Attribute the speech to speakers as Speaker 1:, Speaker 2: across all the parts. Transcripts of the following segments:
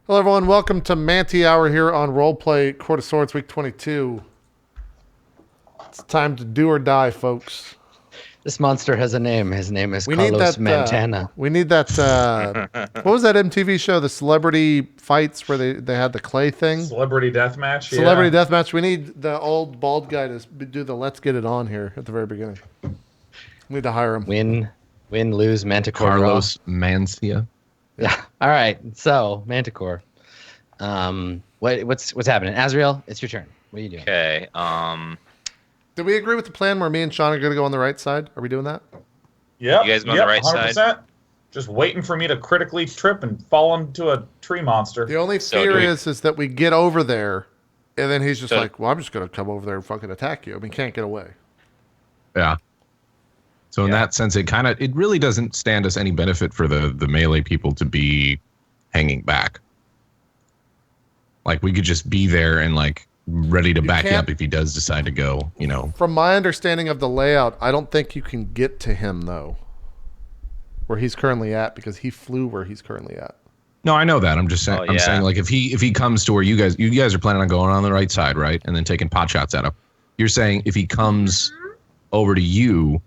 Speaker 1: Hello, everyone. Welcome to Mantihour here on RollPlay Court of Swords Week 22. It's time to do or die, folks.
Speaker 2: This monster has a name. His name is
Speaker 1: We need
Speaker 2: Carlos
Speaker 1: that.
Speaker 2: Montana.
Speaker 1: We need that. What was that MTV show? The celebrity fights where they had the clay thing.
Speaker 3: Celebrity deathmatch.
Speaker 1: Celebrity deathmatch. We need the old bald guy to do the "Let's get it on" here at the very beginning. We need to hire him.
Speaker 2: Win, lose, Manticore.
Speaker 4: Carlos Mancia.
Speaker 2: Yeah. All right. So Manticore. What's happening? Azrael, it's your turn. What are you doing?
Speaker 5: Okay.
Speaker 1: Did we agree with the plan where me and Sean are going to go on the right side? Are we doing that?
Speaker 3: Yep.
Speaker 5: You guys on the right
Speaker 3: 100%.
Speaker 5: side?
Speaker 3: Just waiting for me to critically trip and fall into a tree monster.
Speaker 1: The only
Speaker 5: So
Speaker 1: fear
Speaker 5: do we-
Speaker 1: is that we get over there, and then he's just
Speaker 5: So-
Speaker 1: like, "Well, I'm just going to come over there and fucking attack you." I mean, can't get away.
Speaker 4: Yeah. So in
Speaker 5: Yeah.
Speaker 4: that sense, it really doesn't stand us any benefit for the melee people to be hanging back. Like we could just be there and like ready to back you
Speaker 1: can't-
Speaker 4: up if he does decide to go. You know.
Speaker 1: From my understanding of the layout, I don't think you can get to him though, where he's currently at, because he flew where he's currently at.
Speaker 4: No, I know that. I'm just saying.
Speaker 5: Oh,
Speaker 4: I'm
Speaker 5: yeah.
Speaker 4: saying like if he comes to where you guys are planning on going on the right side, right, and then taking pot shots at him. You're saying if he comes over to you,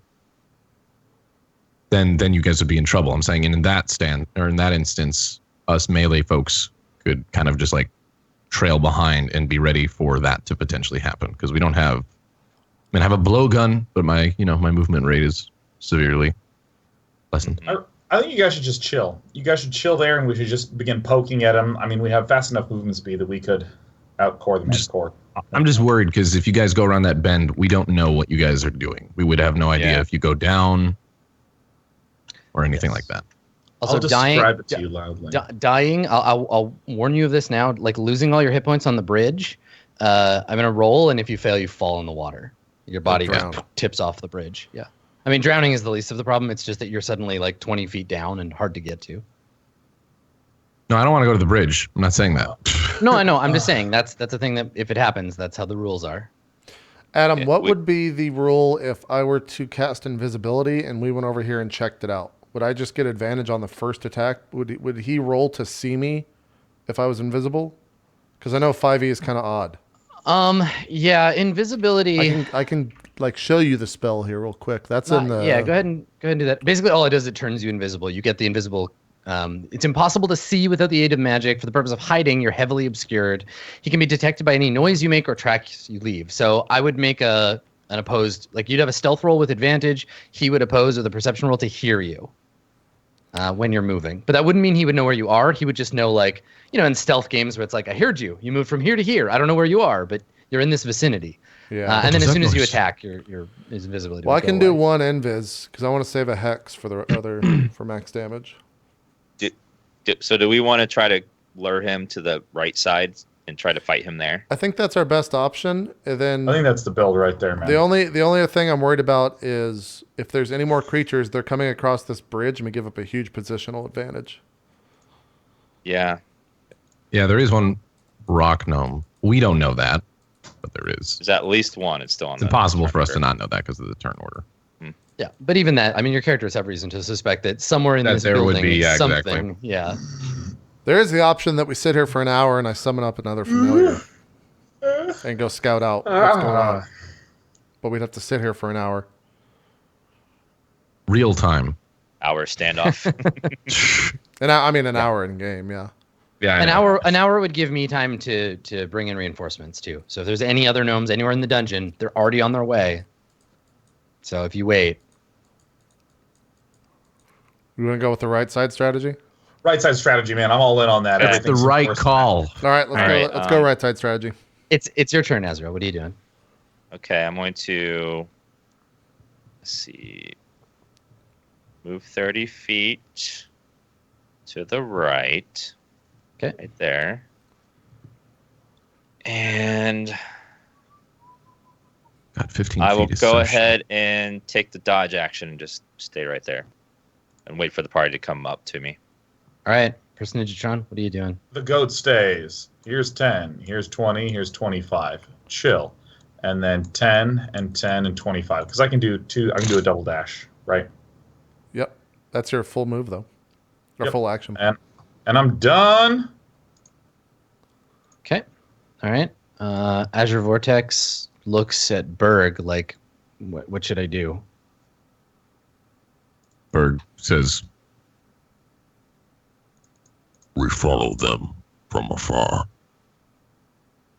Speaker 4: then you guys would be in trouble. I'm saying in that instance, us melee folks could kind of just like trail behind and be ready for that to potentially happen, because we don't have. I have a blowgun, but my movement rate is severely lessened.
Speaker 3: I think you guys should just chill. You guys should chill there, and we should just begin poking at him. I mean, we have fast enough movement speed that we could outcore the Manticore.
Speaker 4: I'm just worried because if you guys go around that bend, we don't know what you guys are doing. We would have no idea
Speaker 5: Yeah.
Speaker 4: if you go down or anything like that.
Speaker 2: Also,
Speaker 3: I'll describe it to you loudly.
Speaker 2: dying. I'll warn you of this now. Like losing all your hit points on the bridge. I'm gonna roll, and if you fail, you fall in the water. Your body
Speaker 1: drown.
Speaker 2: tips off the bridge. Yeah. I mean, drowning is the least of the problem. It's just that you're suddenly like 20 feet down and hard to get to.
Speaker 4: No, I don't want to go to the bridge. I'm not saying that.
Speaker 2: No, I know. I'm just saying that's a thing that if it happens, that's how the rules are.
Speaker 1: Adam,
Speaker 5: Yeah,
Speaker 1: what would be the rule if I were to cast invisibility and we went over here and checked it out? Would I just get advantage on the first attack? Would he roll to see me if I was invisible? Because I know 5e is kind of odd.
Speaker 2: Yeah, invisibility.
Speaker 1: I can like show you the spell here real quick. That's in the
Speaker 2: Yeah, go ahead and do that. Basically, all it does is it turns you invisible. You get the invisible. It's impossible to see without the aid of magic. For the purpose of hiding, you're heavily obscured. He can be detected by any noise you make or tracks you leave. So I would make an opposed, like you'd have a stealth roll with advantage. He would oppose with a perception roll to hear you when you're moving. But that wouldn't mean he would know where you are. He would just know, like, in stealth games where it's like, I heard you. You moved from here to here. I don't know where you are, but you're in this vicinity.
Speaker 1: yeah.
Speaker 2: And then as soon as you
Speaker 4: noise?
Speaker 2: attack, your invisibility.
Speaker 1: Well, I
Speaker 2: would go
Speaker 1: can do
Speaker 2: away.
Speaker 1: one invis because I want to save a hex for the other for max damage.
Speaker 5: So do we want to try to lure him to the right side and try to fight him there?
Speaker 1: I think that's our best option. And then
Speaker 3: I think that's the build right there, man.
Speaker 1: the only other thing I'm worried about is if there's any more creatures, they're coming across this bridge and we give up a huge positional advantage.
Speaker 5: Yeah.
Speaker 4: Yeah, there is one rock gnome. We don't know that, but there is.
Speaker 5: There's at least one. It's still on
Speaker 4: It's
Speaker 5: the
Speaker 4: impossible for us to
Speaker 5: turn.
Speaker 4: not know that because of the turn order.
Speaker 2: Yeah, but even that, I mean, your characters have reason to suspect that somewhere in
Speaker 4: That
Speaker 2: this
Speaker 4: there would
Speaker 2: building
Speaker 4: be,
Speaker 2: is
Speaker 4: yeah,
Speaker 2: something.
Speaker 4: exactly.
Speaker 2: Yeah.
Speaker 1: There is the option that we sit here for an hour and I summon up another familiar and go scout out what's going on. But we'd have to sit here for an hour.
Speaker 4: Real time.
Speaker 5: Hour standoff.
Speaker 1: And I mean an hour in game, yeah.
Speaker 4: Yeah.
Speaker 2: An hour would give me time to bring in reinforcements too. So if there's any other gnomes anywhere in the dungeon, they're already on their way. So if you wait.
Speaker 1: You want to go with the right side strategy?
Speaker 3: Right side strategy, man. I'm all in on that.
Speaker 4: That's the
Speaker 3: Everything's
Speaker 4: right
Speaker 3: enforced.
Speaker 4: call.
Speaker 1: All right, let's
Speaker 5: All
Speaker 1: go.
Speaker 5: right,
Speaker 1: Let's go right side strategy.
Speaker 2: It's your turn, Ezra. What are you doing?
Speaker 5: Okay, I'm going to, let's see, move 30 feet to the right.
Speaker 2: Okay.
Speaker 5: Right there. And
Speaker 4: God, 15
Speaker 5: I will
Speaker 4: feet is
Speaker 5: go
Speaker 4: so
Speaker 5: ahead and take the dodge action and just stay right there and wait for the party to come up to me.
Speaker 2: All right, Personagetron, what are you doing?
Speaker 3: The goat stays. Here's 10. Here's 20. Here's 25. Chill. And then 10 and 10 and 25. Because I can do a double dash, right?
Speaker 1: Yep, that's your full move though, or
Speaker 3: Yep.
Speaker 1: full action.
Speaker 3: And I'm done.
Speaker 2: Okay. All right. Azure Vortex looks at Berg like, what should I do?
Speaker 4: Berg says,
Speaker 6: We follow them from afar.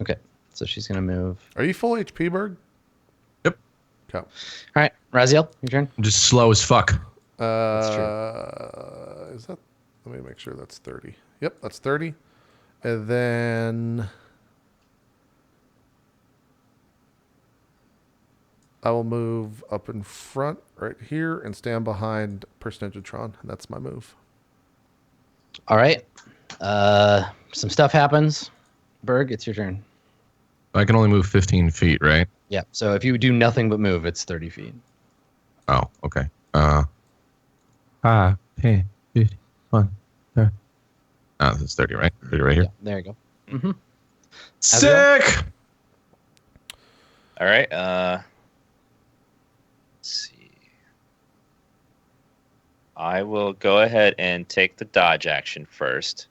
Speaker 2: Okay. So she's going to move.
Speaker 1: Are you full HP, Berg?
Speaker 4: Yep.
Speaker 1: Okay.
Speaker 2: All right. Raziel, your turn.
Speaker 4: I'm just slow as fuck.
Speaker 1: That's
Speaker 2: true.
Speaker 1: Is that? Let me make sure that's 30. Yep, that's 30. And then I will move up in front right here and stand behind Personagetron. That's my move.
Speaker 2: All right. Some stuff happens. Berg, it's your turn.
Speaker 4: I can only move 15 feet, right?
Speaker 2: Yeah. So if you do nothing but move, it's 30 feet.
Speaker 4: Oh, okay. 5, 10, 50, 1, 30. Oh, that's 30, right? 30 right here.
Speaker 2: Yeah, there you go. Mm-hmm.
Speaker 4: Sick!
Speaker 5: All right. Let's see. I will go ahead and take the dodge action first.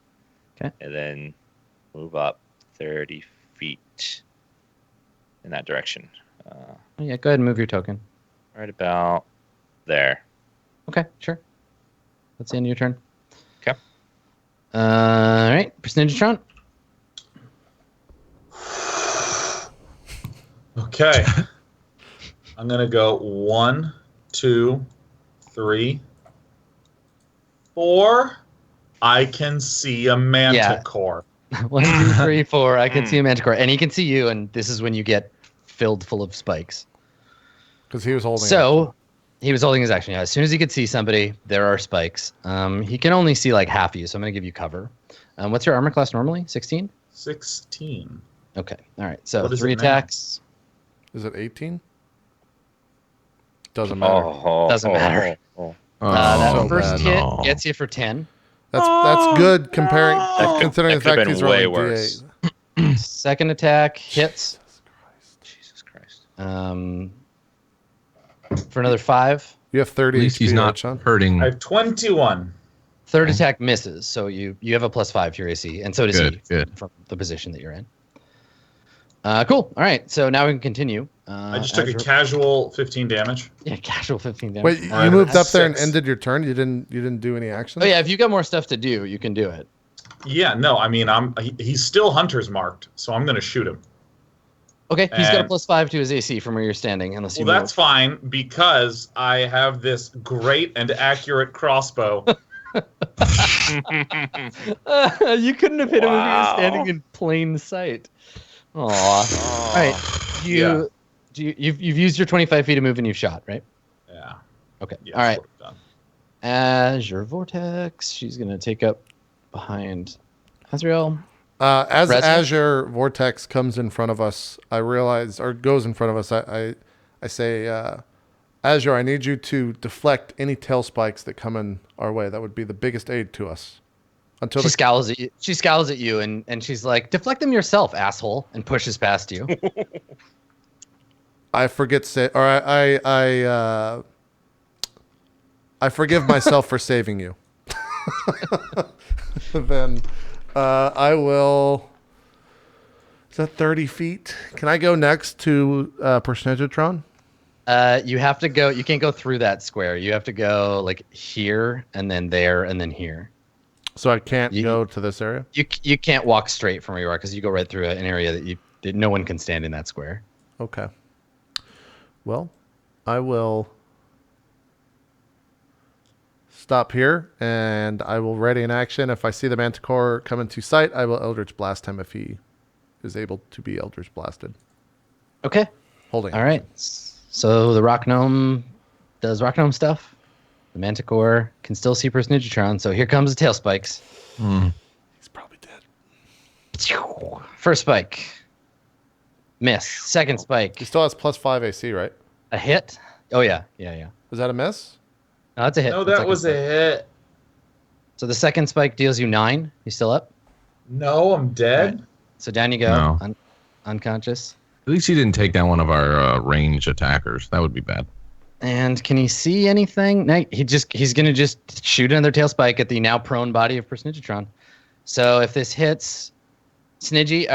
Speaker 2: Okay.
Speaker 5: And then move up 30 feet in that direction.
Speaker 2: Yeah, go ahead and move your token.
Speaker 5: Right about there.
Speaker 2: Okay, sure. That's the end of your turn.
Speaker 5: Okay.
Speaker 2: All right, Personagetron.
Speaker 3: Okay. I'm going to go 1, 2, 3, 4. I can see a Manticore.
Speaker 2: 1, 2, 3, 4. I can see a Manticore, and he can see you, and this is when you get filled full of spikes.
Speaker 1: Because he was holding it.
Speaker 2: So he was holding his action. Yeah, as soon as he could see somebody, there are spikes. He can only see like half of you, so I'm going to give you cover. What's your armor class normally? 16?
Speaker 3: 16.
Speaker 2: Okay. All right. So
Speaker 3: What is
Speaker 2: 3
Speaker 3: it now?
Speaker 2: attacks.
Speaker 1: Is it 18? Doesn't matter.
Speaker 2: Doesn't matter.
Speaker 5: Oh.
Speaker 2: That
Speaker 1: so
Speaker 2: first
Speaker 1: bad.
Speaker 2: hit
Speaker 4: No.
Speaker 2: gets you for 10.
Speaker 1: That's good comparing, considering the
Speaker 5: that could've
Speaker 1: fact
Speaker 5: been
Speaker 1: he's
Speaker 5: way
Speaker 1: rolling
Speaker 5: worse.
Speaker 1: D8.
Speaker 2: Second attack hits
Speaker 5: Jesus Christ.
Speaker 2: for another 5.
Speaker 1: You have 30
Speaker 4: At least
Speaker 1: HP,
Speaker 4: he's
Speaker 1: right,
Speaker 4: not
Speaker 1: Sean?
Speaker 4: hurting.
Speaker 3: I have 21.
Speaker 2: Third attack misses, so you have a +5 to your AC, and so does
Speaker 4: Good,
Speaker 2: he
Speaker 4: good.
Speaker 2: from the position that you're in. Cool. All right, so now we can continue.
Speaker 3: I just took a casual 15 damage.
Speaker 2: casual 15 damage.
Speaker 1: Wait, you
Speaker 3: Alright,
Speaker 1: moved
Speaker 3: that's
Speaker 1: up there and
Speaker 3: 6.
Speaker 1: ended your turn? You didn't do any actions?
Speaker 2: Oh yeah, if you got more stuff to do, you can do it.
Speaker 3: Yeah, no, I mean, he's still hunter's marked, so I'm going to shoot him.
Speaker 2: Okay, he's got a
Speaker 3: And-
Speaker 2: +5 to his AC from where you're standing, unless you
Speaker 3: Well,
Speaker 2: move.
Speaker 3: that's fine because I have this great and accurate crossbow.
Speaker 2: You couldn't have hit him if he was
Speaker 5: Wow.
Speaker 2: standing in plain sight. Aw. All right, you've used your 25 feet of move and you've shot, right?
Speaker 3: Yeah.
Speaker 2: Okay.
Speaker 3: Yeah,
Speaker 2: All right.
Speaker 3: sort of done.
Speaker 2: Azure Vortex. She's gonna take up behind Azrael.
Speaker 1: As
Speaker 2: Resident?
Speaker 1: Azure Vortex comes in front of us, I realize, or goes in front of us, I say, Azure, I need you to deflect any tail spikes that come in our way. That would be the biggest aid to us. Until
Speaker 2: She scowls at you. She scowls at you, and she's like, "Deflect them yourself, asshole!" and pushes past you.
Speaker 1: I forget or I forgive myself for saving you. Then I will. Is that 30 feet? Can I go next to Personagetron?
Speaker 2: You have to go. You can't go through that square. You have to go like here, and then there, and then here.
Speaker 1: So I can't
Speaker 2: You-
Speaker 1: go to this area?
Speaker 2: You can't walk straight from where you are because you go right through an area that no one can stand in that square.
Speaker 1: Okay. Well, I will stop here, and I will ready an action. If I see the Manticore come into sight, I will Eldritch Blast him if he is able to be Eldritch Blasted.
Speaker 2: Okay.
Speaker 1: Holding.
Speaker 2: All right. So the Rock Gnome does Rock Gnome stuff. The Manticore can still see Personagetron, so here comes the tail spikes.
Speaker 1: He's probably dead.
Speaker 2: First spike. Miss. Second spike.
Speaker 1: He still has +5 AC, right?
Speaker 2: A hit. Oh, yeah. Yeah.
Speaker 1: Was that a miss?
Speaker 2: No, that's a hit.
Speaker 3: No,
Speaker 2: That's
Speaker 3: that
Speaker 2: like
Speaker 3: was a
Speaker 2: spike.
Speaker 3: hit.
Speaker 2: So the second spike deals you 9. You still up?
Speaker 3: No, I'm dead.
Speaker 2: Right. So down you go.
Speaker 4: No.
Speaker 2: Unconscious.
Speaker 4: At least he didn't take down one of our range attackers. That would be bad.
Speaker 2: And can he see anything? No, he's gonna just shoot another tail spike at the now prone body of Personagetron. So if this hits, Snidgy,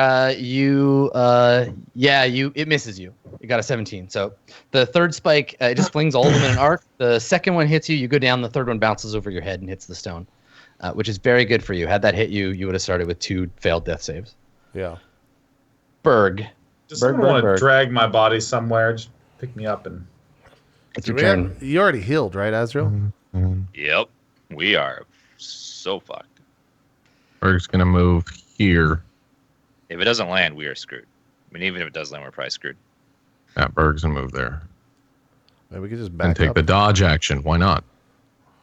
Speaker 2: it misses you. You got a 17. So the third spike, it just flings all of them in an arc. The second one hits you, you go down. The third one bounces over your head and hits the stone, which is very good for you. Had that hit you, you would have started with 2 failed death saves.
Speaker 1: Yeah.
Speaker 2: Berg.
Speaker 3: Does someone want to drag my body somewhere? Just pick me up and.
Speaker 2: It's your turn.
Speaker 1: You already healed, right, Azrael?
Speaker 5: Yep. We are so fucked.
Speaker 4: Berg's gonna move here.
Speaker 5: If it doesn't land, we are screwed. I mean, even if it does land, we're probably screwed.
Speaker 4: Yeah, Berg's gonna move there.
Speaker 1: Maybe we could just back
Speaker 4: And take
Speaker 1: up.
Speaker 4: the dodge action. Why not?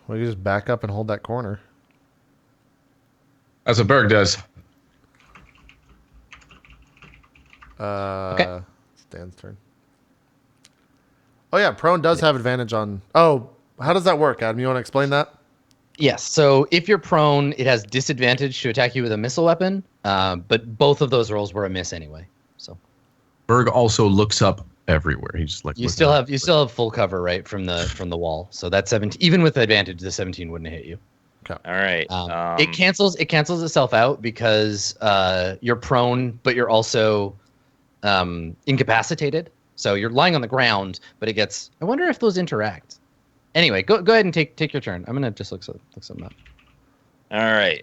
Speaker 1: We could just back up and hold that corner.
Speaker 4: That's what Berg does.
Speaker 2: Okay.
Speaker 1: It's Dan's turn. Oh yeah, prone does have advantage on. Oh, how does that work, Adam? You want to explain that?
Speaker 2: Yes. So if you're prone, it has disadvantage to attack you with a missile weapon. But both of those rolls were a miss anyway. So
Speaker 4: Berg also looks up everywhere. He's just like
Speaker 2: you still have full cover, right, from the wall. So that 17, even with advantage, the 17 wouldn't have hit you.
Speaker 5: All right.
Speaker 2: It cancels itself out because you're prone, but you're also incapacitated. So you're lying on the ground, but it gets. I wonder if those interact. Anyway, go ahead and take your turn. I'm gonna just look something up.
Speaker 5: All right.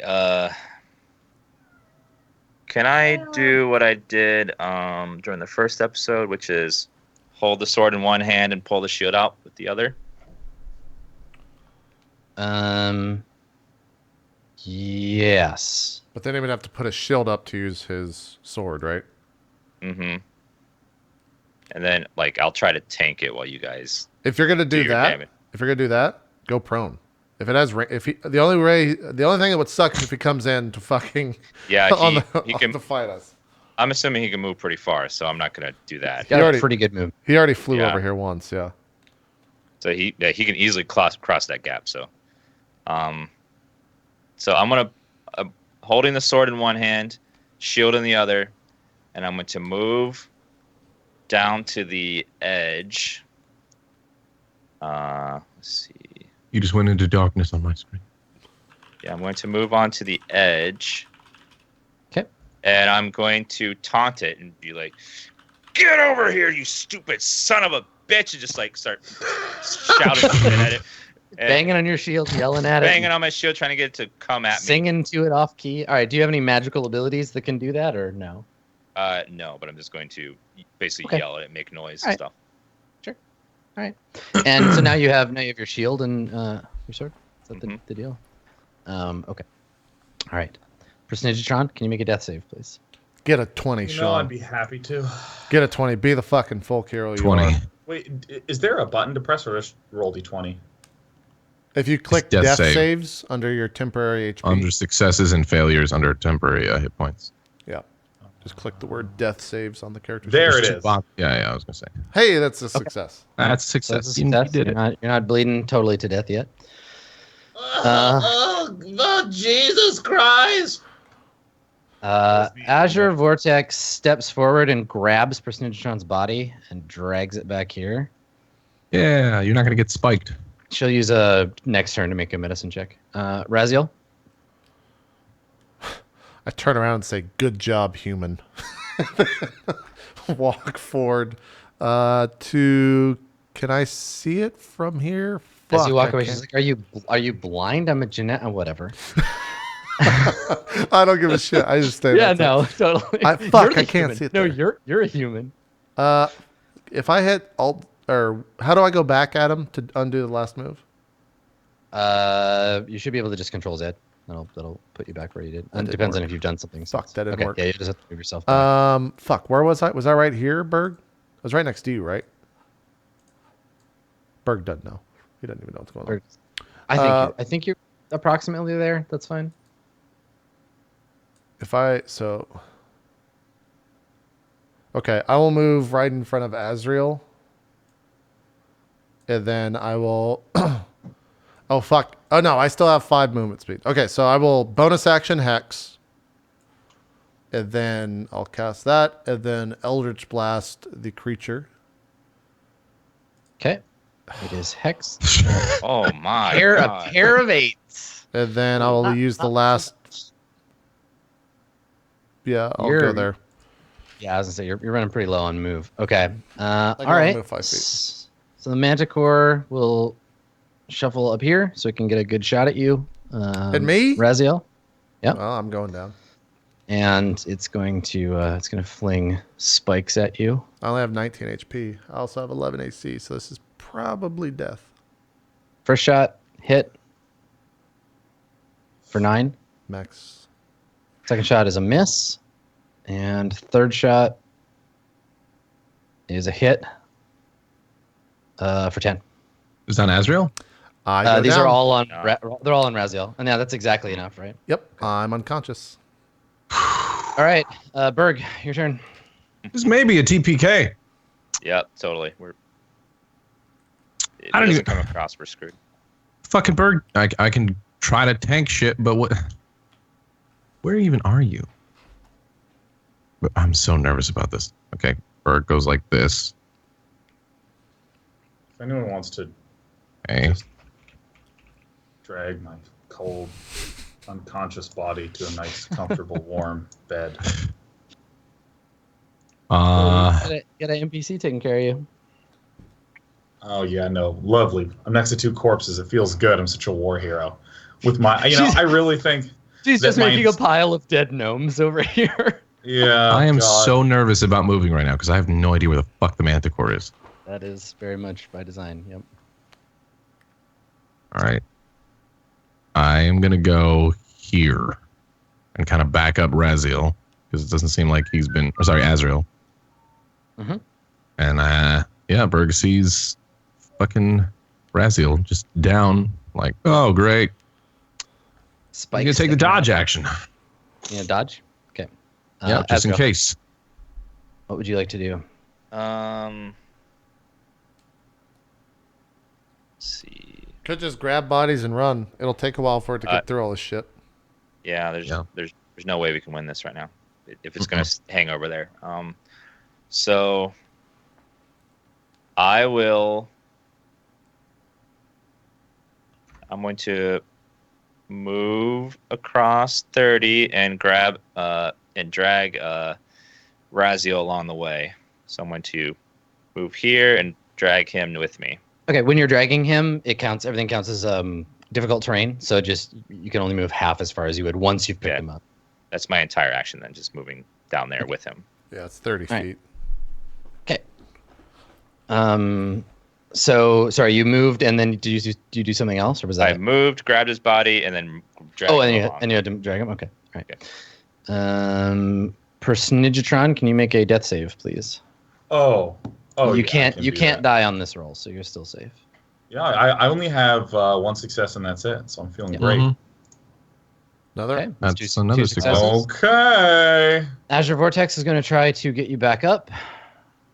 Speaker 5: Can I do what I did during the first episode, which is hold the sword in one hand and pull the shield out with the other?
Speaker 2: Yes.
Speaker 1: But then he would have to put a shield up to use his sword, right?
Speaker 5: Mm-hmm. And then, like, I'll try to tank it while you guys.
Speaker 1: If you're gonna do
Speaker 5: your
Speaker 1: that,
Speaker 5: damage.
Speaker 1: go prone. If it has, the only thing that would suck is if he comes in to fucking
Speaker 5: Yeah, he can.
Speaker 1: to fight us.
Speaker 5: I'm assuming he can move pretty far, so I'm not gonna do that.
Speaker 2: Got
Speaker 1: already-
Speaker 2: a pretty good move.
Speaker 1: He already flew
Speaker 5: Yeah.
Speaker 1: over here once, yeah.
Speaker 5: So he can easily cross that gap. So, so I'm gonna holding the sword in one hand, shield in the other, and I'm going to move down to the edge. Let's see.
Speaker 4: You just went into darkness on my screen.
Speaker 5: Yeah, I'm going to move on to the edge.
Speaker 2: Okay.
Speaker 5: And I'm going to taunt it and be like, "Get over here, you stupid son of a bitch!" And just like start shouting shit at it. And
Speaker 2: Banging on your shield, yelling at it.
Speaker 5: banging on my shield, trying to get it to come at me.
Speaker 2: Singing to it off key. All right. Do you have any magical abilities that can do that, or no?
Speaker 5: No, but I'm just going to basically yell at it, make noise and
Speaker 2: Right.
Speaker 5: stuff.
Speaker 2: All right. And so now you have your shield and your sword. Is that the deal? Okay. All right. Personagetron, can you make a death save, please?
Speaker 1: Get a 20,
Speaker 3: You know,
Speaker 1: Sean.
Speaker 3: I'd be happy to.
Speaker 1: Get a 20. Be the fucking folk hero you
Speaker 4: 20.
Speaker 1: are.
Speaker 3: Wait, is there a button to press or just roll d20?
Speaker 1: If you click
Speaker 4: death
Speaker 1: death
Speaker 4: save.
Speaker 1: saves under your temporary HP,
Speaker 4: Under successes and failures under temporary hit points.
Speaker 1: yeah, just click the word death saves on the character.
Speaker 3: There
Speaker 1: sheet.
Speaker 3: it is.
Speaker 4: Yeah, I was gonna say.
Speaker 1: Hey, that's a success.
Speaker 4: That's
Speaker 2: So
Speaker 4: success.
Speaker 2: that's a
Speaker 4: You
Speaker 2: success.
Speaker 4: did it.
Speaker 2: You're not bleeding totally to death yet.
Speaker 3: Oh, Jesus Christ!
Speaker 2: Azure Vortex steps forward and grabs Personagetron's body and drags it back here.
Speaker 4: Yeah, you're not gonna get spiked.
Speaker 2: She'll use a next turn to make a medicine check. Raziel?
Speaker 1: I turn around and say, "Good job, human." Walk forward to. Can I see it from here?
Speaker 2: As
Speaker 1: Fuck,
Speaker 2: you walk
Speaker 1: I
Speaker 2: away,
Speaker 1: can't.
Speaker 2: she's like, "Are you blind? I'm a genet, whatever."
Speaker 1: I don't give a shit. I just stay.
Speaker 2: Yeah,
Speaker 1: that's it.
Speaker 2: no, totally.
Speaker 1: Fuck,
Speaker 2: You're the
Speaker 1: I can't
Speaker 2: human.
Speaker 1: see it
Speaker 2: No,
Speaker 1: there.
Speaker 2: you're a human.
Speaker 1: If I hit alt or how do I go back at him to undo the last move?
Speaker 2: You should be able to just control Z. That'll put you back where you did. And
Speaker 1: didn't
Speaker 2: depends on
Speaker 1: work.
Speaker 2: if you've done something.
Speaker 1: Fuck,
Speaker 2: since.
Speaker 1: that didn't
Speaker 2: okay,
Speaker 1: work.
Speaker 2: Yeah, you just have to move yourself back.
Speaker 1: Fuck. Where was I? Was I right here, Berg? I was right next to you, right? Berg doesn't know. He doesn't even know what's going on.
Speaker 2: I think you're approximately there. That's fine.
Speaker 1: Okay, I will move right in front of Azrael. And then I will oh fuck. Oh no, I still have 5 movement speed. Okay, so I will bonus action Hex. And then I'll cast that. And then Eldritch Blast the creature.
Speaker 2: Okay. It is Hex.
Speaker 5: Oh my
Speaker 2: A
Speaker 5: god!
Speaker 2: pair of 8s.
Speaker 1: And then I will use the last. Yeah, I'll
Speaker 2: You're-
Speaker 1: go there.
Speaker 2: Yeah, I was gonna say you're running pretty low on move. Okay. All
Speaker 1: can
Speaker 2: right.
Speaker 1: only move 5 feet.
Speaker 2: So the Manticore will shuffle up here so it can get a good shot at you.
Speaker 1: At me?
Speaker 2: Raziel. Yep.
Speaker 1: Well, I'm going down.
Speaker 2: And it's going to fling spikes at you.
Speaker 1: I only have 19 HP. I also have 11 AC, so this is probably death.
Speaker 2: First shot hit for 9.
Speaker 1: Max.
Speaker 2: Second shot is a miss. And third shot is a hit for 10.
Speaker 4: Is that Azrael?
Speaker 1: I go
Speaker 2: These
Speaker 1: down.
Speaker 2: are all on.
Speaker 5: No.
Speaker 2: They're all on Raziel, and yeah, that's exactly enough, right?
Speaker 1: Yep, I'm unconscious.
Speaker 2: All right, Berg, your turn.
Speaker 4: This may be a TPK.
Speaker 5: Yep, totally. It
Speaker 4: I don't
Speaker 5: doesn't
Speaker 4: even-
Speaker 5: come across. We're screwed.
Speaker 4: Fucking Berg. I can try to tank shit, but what? Where even are you? But I'm so nervous about this. Okay, Berg goes like this.
Speaker 3: If anyone wants to
Speaker 4: Okay.
Speaker 3: just drag my cold, unconscious body to a nice, comfortable, warm bed.
Speaker 2: Got an NPC taking care of you.
Speaker 3: Oh yeah, no, lovely. I'm next to 2 corpses. It feels good. I'm such a war hero. With my, I really think.
Speaker 2: She's
Speaker 3: That
Speaker 2: just making a
Speaker 3: mine's-
Speaker 2: pile of dead gnomes over here.
Speaker 3: Yeah.
Speaker 4: I am
Speaker 3: God.
Speaker 4: so nervous about moving right now because I have no idea where the fuck the Manticore is.
Speaker 2: That is very much by design. Yep.
Speaker 4: All right. I am going to go here and kind of back up Raziel because it doesn't seem like he's been, or sorry, Azrael.
Speaker 2: Mhm.
Speaker 4: And yeah, Berg sees fucking Raziel just down like, oh, great.
Speaker 2: Spikes.
Speaker 4: You going to take the dodge action.
Speaker 2: You gonna dodge? Okay.
Speaker 4: Yeah, just in
Speaker 2: Azrael,
Speaker 4: case.
Speaker 2: What would you like to do?
Speaker 5: Let's see.
Speaker 1: Could just grab bodies and run. It'll take a while for it to get through all this shit.
Speaker 5: Yeah, there's no way we can win this right now if it's gonna hang over there. So I'm going to move across 30 and grab and drag Raziel along the way. So I'm going to move here and drag him with me.
Speaker 2: Okay, when you're dragging him, it counts. Everything counts as difficult terrain. So just you can only move half as far as you would once you've picked
Speaker 5: Yeah.
Speaker 2: him up.
Speaker 5: That's my entire action then, just moving down there with him.
Speaker 1: Yeah, it's 30
Speaker 2: All right.
Speaker 1: feet.
Speaker 2: Okay. So sorry, you moved and then did you do something else or was that?
Speaker 5: I moved, grabbed his body, and then dragged
Speaker 2: Oh,
Speaker 5: him
Speaker 2: and
Speaker 5: along.
Speaker 2: you had to drag him. Okay. All right. Personigitron, can you make a death save, please?
Speaker 3: Oh,
Speaker 2: you
Speaker 3: yeah, I
Speaker 2: can't.
Speaker 3: can
Speaker 2: You
Speaker 3: do
Speaker 2: can't
Speaker 3: that.
Speaker 2: die on this roll, so you're still safe.
Speaker 3: Yeah, I only have 1 success and that's it. So I'm feeling
Speaker 2: Yeah.
Speaker 3: great.
Speaker 4: Mhm.
Speaker 1: Another?
Speaker 2: Okay.
Speaker 4: That's
Speaker 2: two
Speaker 4: another
Speaker 2: successes.
Speaker 3: Okay.
Speaker 2: Azure Vortex is going to try to get you back up.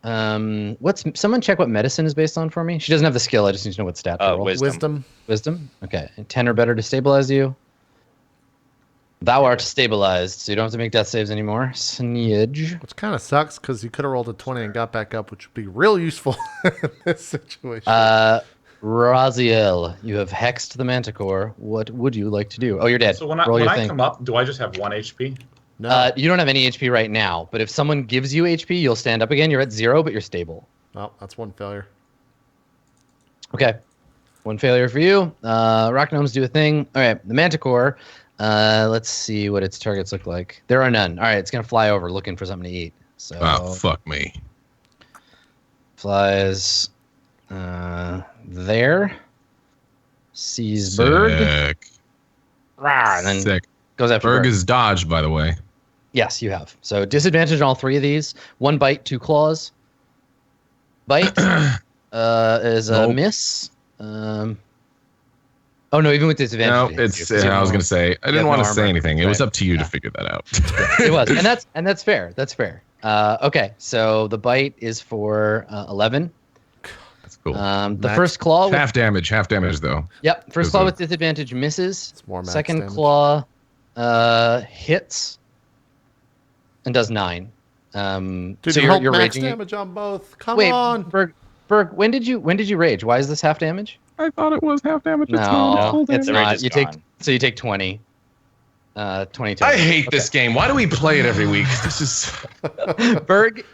Speaker 2: Someone check what medicine is based on for me? She doesn't have the skill. I just need to know what stat to roll.
Speaker 5: Wisdom.
Speaker 2: Wisdom. Okay. And 10 or better to stabilize you. Thou art stabilized, so you don't have to make death saves anymore. Sneage.
Speaker 1: Which kind of sucks because you could have rolled a 20 and got back up, which would be real useful in this situation.
Speaker 2: Raziel, you have hexed the Manticore. What would you like to do? Oh, you're dead.
Speaker 3: So when
Speaker 2: Roll your
Speaker 3: I
Speaker 2: thing.
Speaker 3: come up, do I just have 1 HP?
Speaker 1: no.
Speaker 2: You don't have any HP right now, but if someone gives you HP, you'll stand up again. You're at 0, but you're stable.
Speaker 1: Oh, that's 1 failure.
Speaker 2: Okay. 1 failure for you. Rock gnomes do a thing. All right. The Manticore. Let's see what its targets look like. There are none. All right. It's going to fly over looking for something to eat. So
Speaker 4: Oh, fuck me.
Speaker 2: flies there. Sees Berg.
Speaker 4: Sick.
Speaker 2: Rah, and then
Speaker 4: Sick.
Speaker 2: goes after
Speaker 4: Berg
Speaker 2: Berg.
Speaker 4: is dodged, by the way.
Speaker 2: Yes, you have. So disadvantage on all 3 of these. 1 bite, 2 claws. Bite is a
Speaker 4: Nope.
Speaker 2: miss. Oh no, even with disadvantage.
Speaker 4: No,
Speaker 2: it hits
Speaker 4: it's.
Speaker 2: you, 'cause you
Speaker 4: I was
Speaker 2: have
Speaker 4: gonna say I didn't
Speaker 2: have
Speaker 4: want
Speaker 2: no
Speaker 4: to say
Speaker 2: armor.
Speaker 4: anything. It was
Speaker 2: Right.
Speaker 4: up to you
Speaker 2: Yeah.
Speaker 4: to figure that out.
Speaker 2: it was, and that's fair. That's fair. Okay, so the bite is for 11.
Speaker 4: That's cool.
Speaker 2: The
Speaker 1: Max-
Speaker 2: first claw. With,
Speaker 4: Half damage though.
Speaker 2: yep, first
Speaker 4: Because
Speaker 2: claw
Speaker 4: of-
Speaker 2: with disadvantage misses.
Speaker 1: It's more max
Speaker 2: Second
Speaker 1: damage.
Speaker 2: claw hits and does 9.
Speaker 1: Dude,
Speaker 2: so
Speaker 1: you
Speaker 2: you're
Speaker 1: max
Speaker 2: raging.
Speaker 1: damage on both. Come
Speaker 2: Wait,
Speaker 1: on.
Speaker 2: Berg, when did you rage? Why is this half damage?
Speaker 4: I thought it was half damage. It's
Speaker 2: No,
Speaker 4: not. Full
Speaker 2: it's
Speaker 5: The
Speaker 4: damage.
Speaker 5: rage
Speaker 2: not.
Speaker 5: is
Speaker 2: You
Speaker 5: gone.
Speaker 2: take 20. 22.
Speaker 4: I hate this game. Why do we play it every week? This is.
Speaker 2: Berg,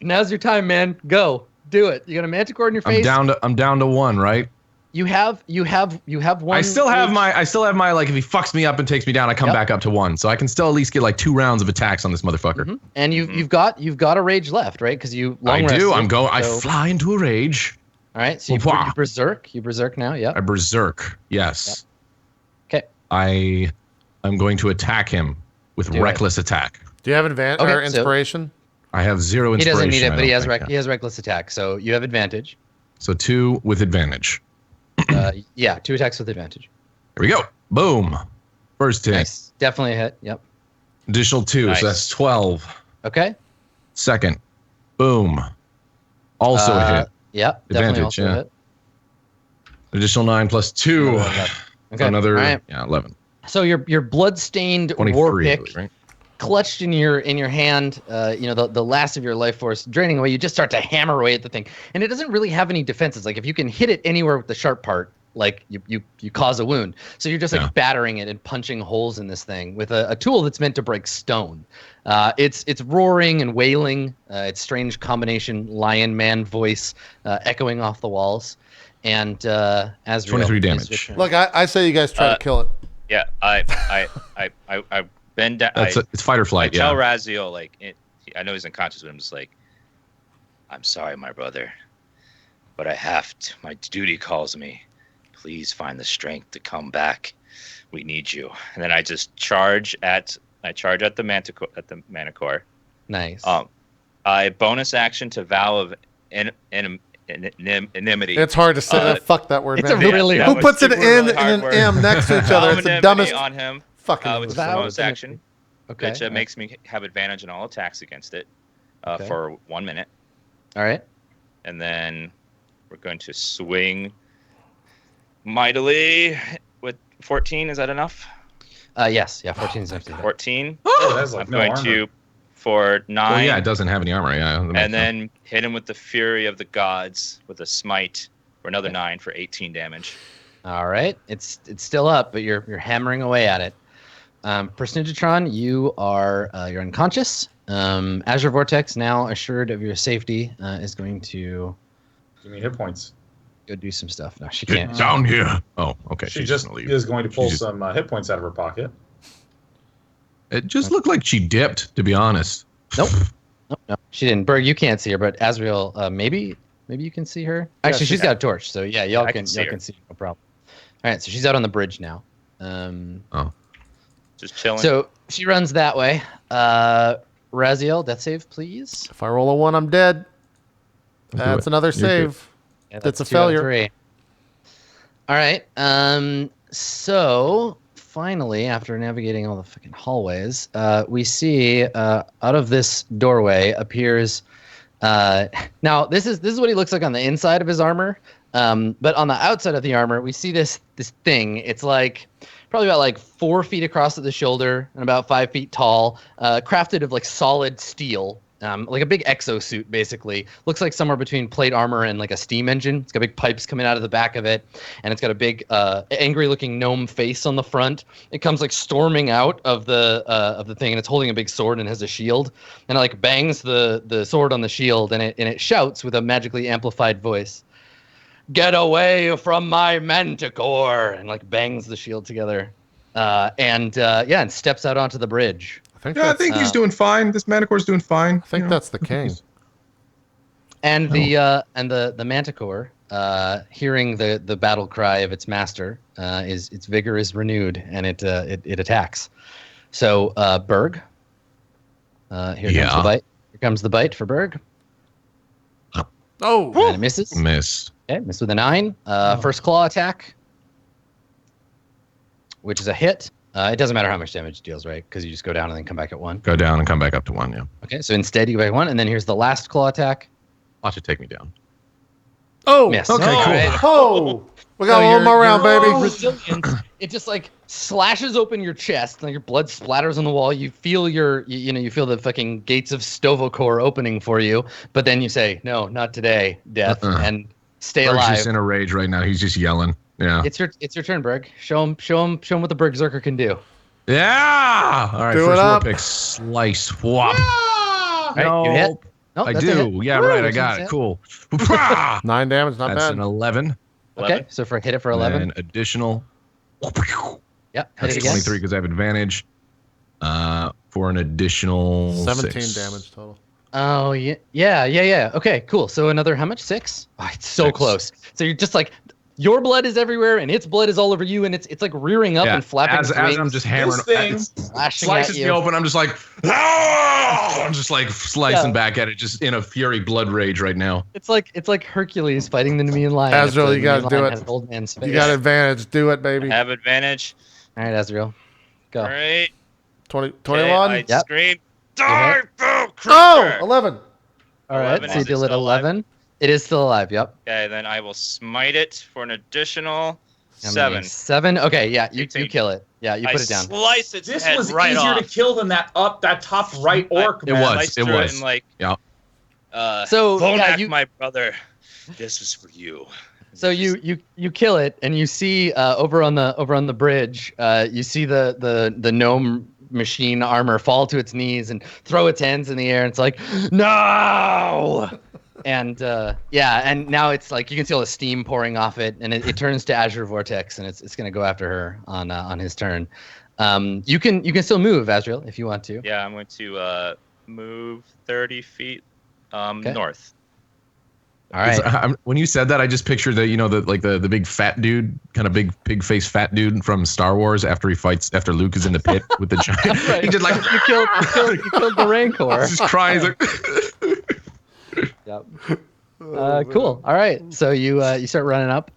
Speaker 2: now's your time, man. Go. Do it. You got a manticore in your face.
Speaker 4: I'm down to 1, right?
Speaker 2: You have one.
Speaker 4: I still have my like if he fucks me up and takes me down, I come back up to 1. So I can still at least get like 2 rounds of attacks on this motherfucker.
Speaker 2: Mm-hmm. And you've got a rage left, right? Because you long
Speaker 4: I do.
Speaker 2: rested,
Speaker 4: I fly into a rage.
Speaker 2: All right. So you berserk. You berserk now. Yeah.
Speaker 4: I berserk. Yes.
Speaker 2: Yep.
Speaker 4: Okay. I'm going to attack him with reckless attack.
Speaker 1: Do you have inspiration?
Speaker 4: I have 0 inspiration.
Speaker 2: He doesn't need it, but he has reckless attack, so you have advantage.
Speaker 4: So 2 with advantage.
Speaker 2: 2 attacks with advantage.
Speaker 4: Here we go. Boom. First hit.
Speaker 2: Nice. Definitely a hit. Yep.
Speaker 4: Additional 2,
Speaker 5: Nice.
Speaker 4: so that's 12.
Speaker 2: Okay.
Speaker 4: Second. Boom. Also a hit.
Speaker 2: Yep. Definitely
Speaker 4: Advantage,
Speaker 2: also
Speaker 4: yeah.
Speaker 2: a hit.
Speaker 4: Additional 9 plus 2.
Speaker 2: Okay.
Speaker 4: Another
Speaker 2: All right.
Speaker 4: 11.
Speaker 2: So your blood-stained
Speaker 4: 23
Speaker 2: war pick,
Speaker 4: those, right?
Speaker 2: clutched in your hand, the last of your life force draining away. You just start to hammer away at the thing, and it doesn't really have any defenses. Like if you can hit it anywhere with the sharp part, like you cause a wound. So you're just like battering it and punching holes in this thing with a tool that's meant to break stone. It's roaring and wailing. It's strange combination lion man voice echoing off the walls, and as
Speaker 4: 23 damage.
Speaker 1: Look, I say you guys try to kill it.
Speaker 5: Yeah, I bend down.
Speaker 4: It's fight or
Speaker 5: I
Speaker 4: flight.
Speaker 5: tell
Speaker 4: Yeah.
Speaker 5: Raziel, I know he's unconscious, but I'm just like, I'm sorry, my brother, but I have to. My duty calls me. Please find the strength to come back. We need you. And then I just charge at the Manticore.
Speaker 2: Nice.
Speaker 5: I bonus action to vow of enmity.
Speaker 1: It's hard to say. Fuck that word,
Speaker 2: it's
Speaker 1: man.
Speaker 2: a really
Speaker 1: Who puts an N
Speaker 5: really
Speaker 1: and
Speaker 5: hard
Speaker 1: an
Speaker 5: word.
Speaker 1: M next to each other? It's the dumbest
Speaker 5: on him.
Speaker 1: fucking.
Speaker 5: Which is
Speaker 2: Vow
Speaker 5: a bonus
Speaker 2: of
Speaker 5: action,
Speaker 2: okay.
Speaker 5: which makes me have advantage on all attacks against it
Speaker 2: Okay.
Speaker 5: for 1 minute.
Speaker 2: All right.
Speaker 5: And then we're going to swing mightily with 14. Is that enough?
Speaker 2: Yes. Yeah. 14 is enough to hit.
Speaker 5: 14.
Speaker 3: Oh, that's like
Speaker 5: I'm
Speaker 3: no
Speaker 5: going
Speaker 3: armor.
Speaker 5: to for 9.
Speaker 4: Well, yeah, it doesn't have any armor. Yeah. that makes
Speaker 5: And then hit him with the Fury of the Gods with a smite for another 9 for 18 damage.
Speaker 2: All right. It's still up, but you're hammering away at it. Personagetron, you are you're unconscious. Azure Vortex, now assured of your safety, is going to
Speaker 3: Give me hit points.
Speaker 2: go do some stuff. No, she
Speaker 4: Get
Speaker 2: can't.
Speaker 4: down here. Oh, okay.
Speaker 3: She
Speaker 4: she's
Speaker 3: just
Speaker 4: gonna leave.
Speaker 3: is going to pull
Speaker 4: She just-
Speaker 3: some hit points out of her pocket.
Speaker 4: It just looked like she dipped, to be honest.
Speaker 2: Nope. No, she didn't. Berg, you can't see her, but Azrael, maybe you can see her. Actually, she's got a torch, so yeah, y'all can see her. No problem. All right, so she's out on the bridge now.
Speaker 5: Just chilling.
Speaker 2: So she runs that way. Raziel, death save, please.
Speaker 1: If I roll a 1, I'm dead.
Speaker 4: Do
Speaker 1: That's
Speaker 4: it.
Speaker 1: another
Speaker 4: You're good.
Speaker 1: save.
Speaker 2: Yeah,
Speaker 1: That's a
Speaker 2: 2 out of
Speaker 1: failure.
Speaker 2: 3. All right. So finally, after navigating all the fucking hallways, we see out of this doorway appears. Now this is what he looks like on the inside of his armor. But on the outside of the armor, we see this thing. It's like probably about like 4 feet across at the shoulder and about 5 feet tall, crafted of like solid steel. Like a big exosuit, basically. Looks like somewhere between plate armor and like a steam engine. It's got big pipes coming out of the back of it, and it's got a big, angry-looking gnome face on the front. It comes like storming out of the thing, and it's holding a big sword and has a shield, and it like bangs the sword on the shield, and it shouts with a magically amplified voice, "Get away from my manticore!" and like bangs the shield together, and steps out onto the bridge.
Speaker 4: I think he's doing fine. This Manticore's doing fine.
Speaker 1: I think that's the king.
Speaker 2: And the manticore, hearing the battle cry of its master, its vigor is renewed, and it attacks. So Berg, here comes the bite. Here comes the bite for Berg.
Speaker 1: Oh,
Speaker 2: And it misses.
Speaker 4: Miss.
Speaker 2: Okay, missed with a 9. First claw attack, which is a hit. It doesn't matter how much damage it deals, right? Because you just go down and then come back at 1.
Speaker 4: Go down and come back up to 1, yeah.
Speaker 2: Okay, so instead you go back 1, and then here's the last claw attack.
Speaker 4: Watch it take me down.
Speaker 1: oh,
Speaker 2: Miss.
Speaker 4: Okay,
Speaker 2: All
Speaker 4: cool.
Speaker 2: right.
Speaker 1: oh! We got
Speaker 2: So
Speaker 1: one more round,
Speaker 2: your
Speaker 1: baby.
Speaker 2: resilience, it just like slashes open your chest, like your blood splatters on the wall. You feel you feel the fucking gates of Stovokor opening for you, but then you say, "No, not today, death," and stay
Speaker 4: Berg's
Speaker 2: alive.
Speaker 4: just in a rage right now. He's just yelling. Yeah.
Speaker 2: It's your turn, Berg. Show him what the Bergzerker can do.
Speaker 4: Yeah. All right.
Speaker 1: Do it
Speaker 4: First war
Speaker 1: up.
Speaker 4: pick. Slice. Whop.
Speaker 2: Right, you hit. No,
Speaker 4: I
Speaker 2: that's a hit.
Speaker 4: do. Yeah,
Speaker 2: Woo,
Speaker 4: right. I
Speaker 2: that's
Speaker 4: got
Speaker 2: a
Speaker 4: it.
Speaker 2: hit.
Speaker 4: Cool.
Speaker 1: 9 damage, not
Speaker 4: That's
Speaker 1: bad.
Speaker 4: an 11.
Speaker 2: Okay, so for hit it for 11.
Speaker 4: And additional.
Speaker 2: Yep, hit
Speaker 4: That's
Speaker 2: it again.
Speaker 4: 23 because I have advantage. For an additional
Speaker 1: 17
Speaker 4: 6.
Speaker 1: damage total.
Speaker 2: Oh yeah. Okay, cool. So another how much? 6? Oh, it's so
Speaker 4: 6.
Speaker 2: close. So you're just like your blood is everywhere, and its blood is all over you, and it's like rearing up and flapping
Speaker 4: as
Speaker 2: its wings,
Speaker 4: I'm just hammering,
Speaker 3: This thing
Speaker 4: it
Speaker 2: slashing
Speaker 4: slices
Speaker 2: at
Speaker 4: me
Speaker 2: you.
Speaker 4: open. I'm just like, "Ah!" I'm just like slicing back at it, just in a fury, blood rage right now.
Speaker 2: It's like Hercules fighting the Nemean lion.
Speaker 1: Azrael,
Speaker 2: if the
Speaker 1: you gotta
Speaker 2: Nemean
Speaker 1: do
Speaker 2: lion
Speaker 1: it.
Speaker 2: had an old man's face.
Speaker 1: You got advantage. Do it, baby.
Speaker 5: Have advantage.
Speaker 2: All right, Azrael, go.
Speaker 5: All right.
Speaker 1: 20,
Speaker 5: Okay,
Speaker 1: 21.
Speaker 5: I
Speaker 2: Yep.
Speaker 5: scream.
Speaker 2: hit.
Speaker 5: Die, Boo!
Speaker 1: Oh, 11.
Speaker 2: All right,
Speaker 5: 11,
Speaker 2: so you
Speaker 5: is it
Speaker 2: deal it
Speaker 5: still alive?
Speaker 2: 11. It is still alive. Yep.
Speaker 5: Okay, then I will smite it for an additional
Speaker 2: How
Speaker 5: 7.
Speaker 2: many? 7. Okay, yeah, you
Speaker 5: 18.
Speaker 2: kill it. Yeah, you
Speaker 5: I
Speaker 2: put it down.
Speaker 5: slice its
Speaker 3: This
Speaker 5: head
Speaker 3: was
Speaker 5: right
Speaker 3: easier
Speaker 5: off.
Speaker 3: to kill than that top right orc,
Speaker 4: It
Speaker 3: man.
Speaker 4: was.
Speaker 5: Sliced through it and like,
Speaker 4: Yeah.
Speaker 2: So,
Speaker 5: Vonak,
Speaker 2: yeah, you-
Speaker 5: my brother, this is for you.
Speaker 2: So you kill it, and you see over on the bridge, you see the gnome machine armor fall to its knees and throw its hands in the air, and it's like, no. And and now it's like you can see all the steam pouring off it, and it turns to Azure Vortex, and it's gonna go after her on his turn. You can still move, Azrael, if you want to.
Speaker 5: Yeah, I'm going to move 30 feet
Speaker 2: Okay.
Speaker 5: north.
Speaker 2: All right.
Speaker 4: When you said that, I just pictured the big fat dude, kind of big pig face fat dude from Star Wars after after Luke is in the pit with the giant.
Speaker 2: Right.
Speaker 4: He just like
Speaker 2: you killed the Rancor.
Speaker 4: just crying. He's like,
Speaker 2: Yep. Cool. All right. So you start running up.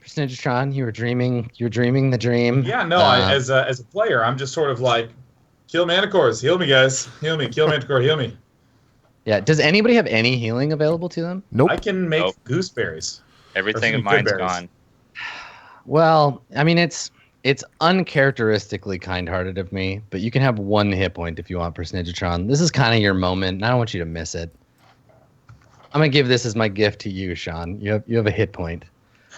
Speaker 2: Snidgetron, you were dreaming the dream.
Speaker 3: Yeah, no. As a player, I'm just sort of like, kill manticores, heal me, guys, heal me, kill manticore, heal me.
Speaker 2: Yeah. Does anybody have any healing available to them?
Speaker 1: Nope.
Speaker 3: I can make
Speaker 5: Nope.
Speaker 3: gooseberries.
Speaker 5: Everything
Speaker 3: Or
Speaker 5: of mine's
Speaker 3: good berries.
Speaker 5: gone.
Speaker 2: Well, I mean it's uncharacteristically kind-hearted of me, but you can have 1 hit point if you want, Snidgetron. This is kind of your moment, and I don't want you to miss it. I'm gonna give this as my gift to you, Sean. You have a hit point.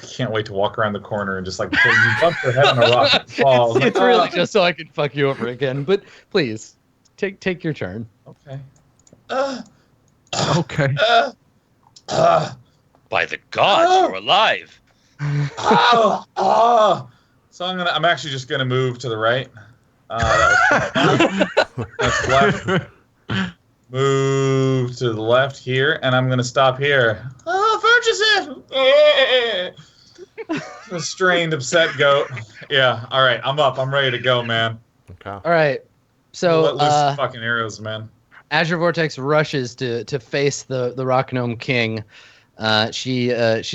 Speaker 3: I can't wait to walk around the corner and just like you bump your head on a rock and fall. I'm like,
Speaker 2: It's really just so I can fuck you over again. But please, take your turn.
Speaker 3: okay.
Speaker 4: okay.
Speaker 5: By the gods,
Speaker 3: Oh.
Speaker 5: you're alive.
Speaker 3: So I'm actually just gonna move to the right. That's left. Move to the left here, and I'm gonna stop here. Purchase it. A strained, upset goat. Yeah. All right. I'm up. I'm ready to go, man.
Speaker 1: Okay.
Speaker 2: All right. So
Speaker 3: Let loose some fucking arrows, man.
Speaker 2: Azure Vortex rushes to face the Rock Gnome King. She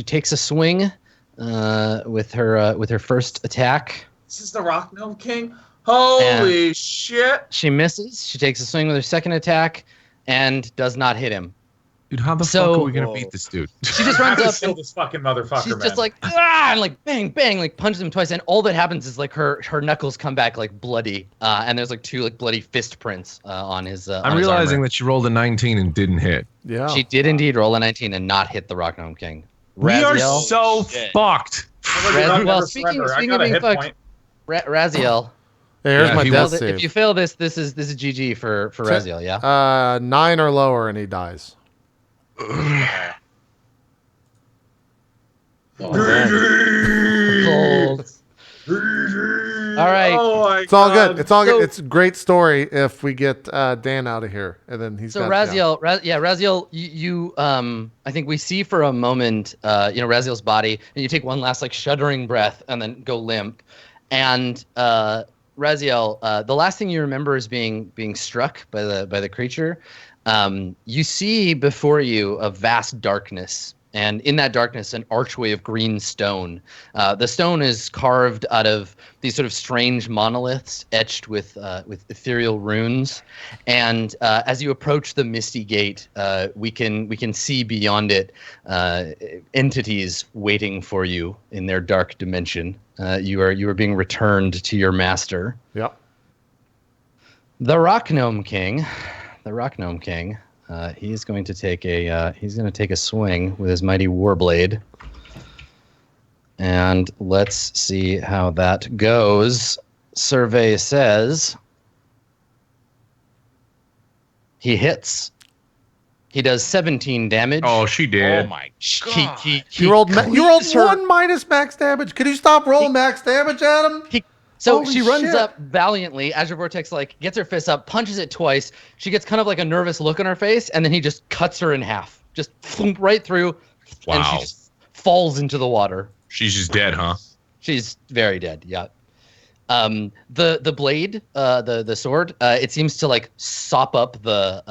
Speaker 2: takes a swing with her first attack.
Speaker 3: This is the Rock Gnome King. Holy shit!
Speaker 2: She misses. She takes a swing with her second attack and does not hit him.
Speaker 4: Dude, how the
Speaker 2: So-
Speaker 4: fuck are we gonna
Speaker 3: Whoa.
Speaker 4: beat this dude?
Speaker 2: She just
Speaker 3: I
Speaker 2: runs
Speaker 3: would
Speaker 2: up.
Speaker 3: kill this fucking motherfucker,
Speaker 2: She's
Speaker 3: man.
Speaker 2: just like and like bang bang, like punches him twice, and all that happens is like her knuckles come back like bloody, and there's like 2 like bloody fist prints on his.
Speaker 4: I'm realizing that she rolled a 19 and didn't hit.
Speaker 1: Yeah.
Speaker 2: She did indeed roll a 19 and not hit the Rock Gnome King.
Speaker 4: We are
Speaker 2: Raziel,
Speaker 4: so
Speaker 5: Shit.
Speaker 4: fucked.
Speaker 3: Never
Speaker 2: well,
Speaker 3: surrender.
Speaker 2: speaking
Speaker 3: I
Speaker 2: of
Speaker 3: got a
Speaker 2: being
Speaker 3: hit
Speaker 2: fucked,
Speaker 3: point.
Speaker 2: Raziel.
Speaker 1: Here's
Speaker 4: Yeah,
Speaker 1: my
Speaker 4: he
Speaker 1: death
Speaker 2: Well,
Speaker 1: save.
Speaker 2: if you fail this is GG for Raziel, yeah.
Speaker 1: 9 or lower, and he dies.
Speaker 2: Cold. All right.
Speaker 3: Oh my
Speaker 1: It's all
Speaker 3: God.
Speaker 1: good. It's all
Speaker 2: So-
Speaker 1: good. It's a great story if we get Dan out of here, and then he's
Speaker 2: So
Speaker 1: got,
Speaker 2: Raziel, Raziel, you I think we see for a moment, Raziel's body, and you take one last like shuddering breath, and then go limp. And Raziel, the last thing you remember is being struck by the creature. You see before you a vast darkness, and in that darkness, an archway of green stone. The stone is carved out of these sort of strange monoliths etched with ethereal runes. And as you approach the misty gate, we can see beyond it entities waiting for you in their dark dimension. You are being returned to your master,
Speaker 1: Yep.
Speaker 2: the Rock Gnome King. The Rock Gnome King. He's going to take a swing with his mighty warblade. And let's see how that goes. Survey says he hits. He does 17 damage.
Speaker 4: Oh, she did.
Speaker 5: Oh my
Speaker 2: He-
Speaker 5: god.
Speaker 2: he
Speaker 1: You rolled
Speaker 2: cleaves her-
Speaker 1: 1 minus max damage. Could you stop rolling max damage at him?
Speaker 2: So
Speaker 1: Holy
Speaker 2: she runs
Speaker 1: shit.
Speaker 2: up valiantly. Azure Vortex gets her fist up, punches it twice. She gets kind of like a nervous look on her face, and then he just cuts her in half, just thump right through, and
Speaker 4: Wow.
Speaker 2: she just falls into the water.
Speaker 4: She's just dead, huh?
Speaker 2: She's very dead. Yeah. The blade, the sword, it seems to sop up the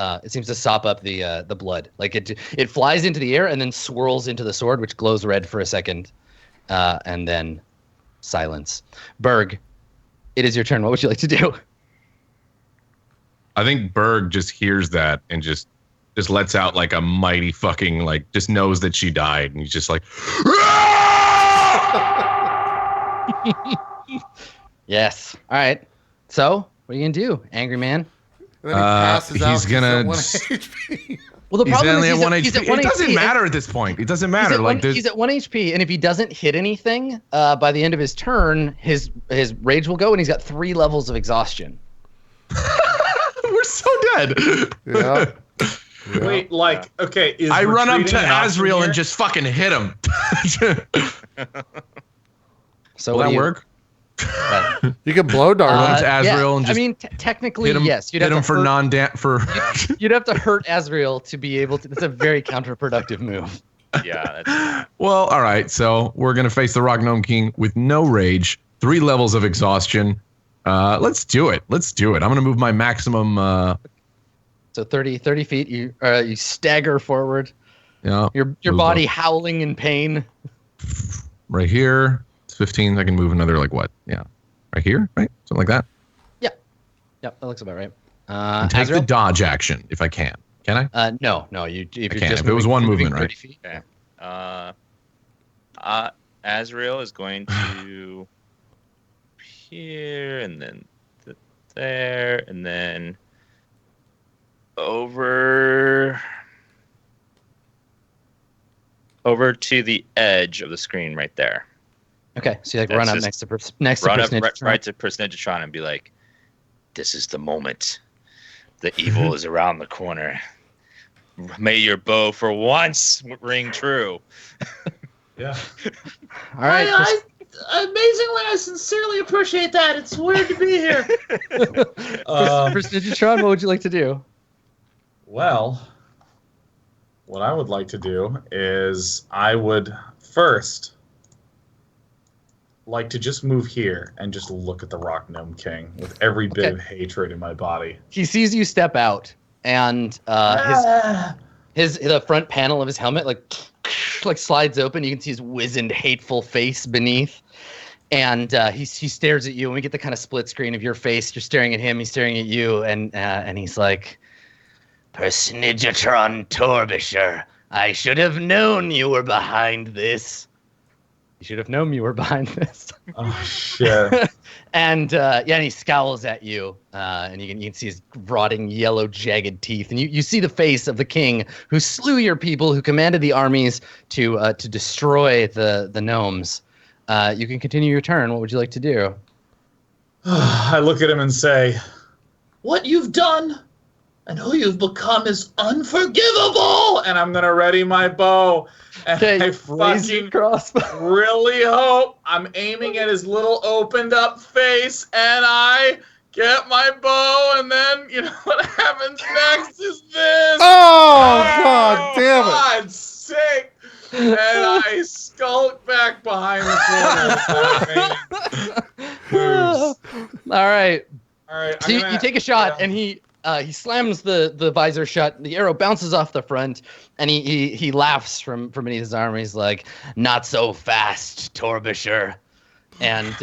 Speaker 2: blood. Like it flies into the air and then swirls into the sword, which glows red for a second, and then silence. Berg, it is your turn. What would you like to do?
Speaker 4: I think Berg just hears that and just lets out like a mighty fucking just knows that she died, and he's just like,
Speaker 2: Yes. All right. So what are you gonna do, angry man?
Speaker 1: And then he passes out.
Speaker 4: he's
Speaker 1: 'cause
Speaker 4: gonna-
Speaker 1: at 1 HP.
Speaker 2: Well, the
Speaker 4: he's
Speaker 2: problem
Speaker 4: only
Speaker 2: is
Speaker 4: at 1
Speaker 2: he's
Speaker 4: HP.
Speaker 2: at 1
Speaker 4: It doesn't
Speaker 2: HP.
Speaker 4: matter at this point. It doesn't matter.
Speaker 2: He's at 1 HP, and if he doesn't hit anything by the end of his turn, his rage will go, and he's got 3 levels of exhaustion.
Speaker 4: we're so dead.
Speaker 1: Yeah. Yeah.
Speaker 3: Wait, okay. Is
Speaker 4: I run up to
Speaker 3: retreating an option
Speaker 4: Azriel
Speaker 3: here?
Speaker 4: and just fucking hit him.
Speaker 2: So
Speaker 4: Will
Speaker 2: what
Speaker 4: that
Speaker 2: do you-
Speaker 4: work?
Speaker 1: You can blow dart
Speaker 4: Run
Speaker 1: him.
Speaker 4: to Azriel and just
Speaker 2: I mean, technically,
Speaker 4: hit him.
Speaker 2: yes.
Speaker 4: Hit him for
Speaker 2: You'd have to hurt Azriel to be able to. That's a very counterproductive move.
Speaker 5: Yeah, that's
Speaker 4: Well, all right. So we're gonna face the Rock Gnome King with no rage, 3 levels of exhaustion. Let's do it. I'm gonna move my maximum.
Speaker 2: So 30 feet. You stagger forward.
Speaker 4: Yeah.
Speaker 2: Your
Speaker 4: move
Speaker 2: body
Speaker 4: up
Speaker 2: howling in pain.
Speaker 4: right here. It's 15. I can move another what? Yeah, right here, right? Something like that.
Speaker 2: Yep, that looks about right.
Speaker 4: And take the
Speaker 2: Azrael?
Speaker 4: dodge action if I can. Can I?
Speaker 2: No. If you're
Speaker 4: can't.
Speaker 2: just
Speaker 4: If it was one
Speaker 2: moving
Speaker 4: movement,
Speaker 2: 30 feet.
Speaker 5: okay. Azrael is going to here and then there and then over to the edge of the screen right there.
Speaker 2: Okay, so you
Speaker 5: That's
Speaker 2: run up
Speaker 5: just-
Speaker 2: next to
Speaker 5: Run up
Speaker 2: Personage.
Speaker 5: right to Personagetron and be like, "This is the moment. The evil is around the corner. May your bow for once ring true."
Speaker 3: Yeah.
Speaker 2: All right.
Speaker 3: Amazingly, I sincerely appreciate that. It's weird to be here.
Speaker 2: Personagetron, what would you like to do?
Speaker 3: Well, what I would like to do is I would first like to just move here and just look at the Rock Gnome King with every bit
Speaker 2: Okay.
Speaker 3: of hatred in my body.
Speaker 2: He sees you step out, and the front panel of his helmet like slides open. You can see his wizened, hateful face beneath, and he stares at you. And we get the kind of split screen of your face. You're staring at him. He's staring at you, and he's like, "Personagetron Torbisher, I should have known you were behind this. You should have known you were behind this."
Speaker 3: Oh shit!
Speaker 2: And and he scowls at you, and you can see his rotting yellow jagged teeth, and you see the face of the king who slew your people, who commanded the armies to destroy the gnomes. You can continue your turn. What would you like to do?
Speaker 3: I look at him and say, "What you've done and who you've become is unforgivable." And I'm gonna ready my bow, and I
Speaker 2: raise your
Speaker 3: fucking
Speaker 2: crossbow.
Speaker 3: really hope I'm aiming at his little opened up face, and I get my bow, and then you know what happens next is this.
Speaker 1: Oh, God damn it.
Speaker 3: God's sake! And I skulk back behind the corner. Moves.
Speaker 2: All right.
Speaker 3: All right.
Speaker 2: So you take a shot, and he slams the visor shut. The arrow bounces off the front, and he laughs from beneath his arm. He's like, "Not so fast, Torbisher." And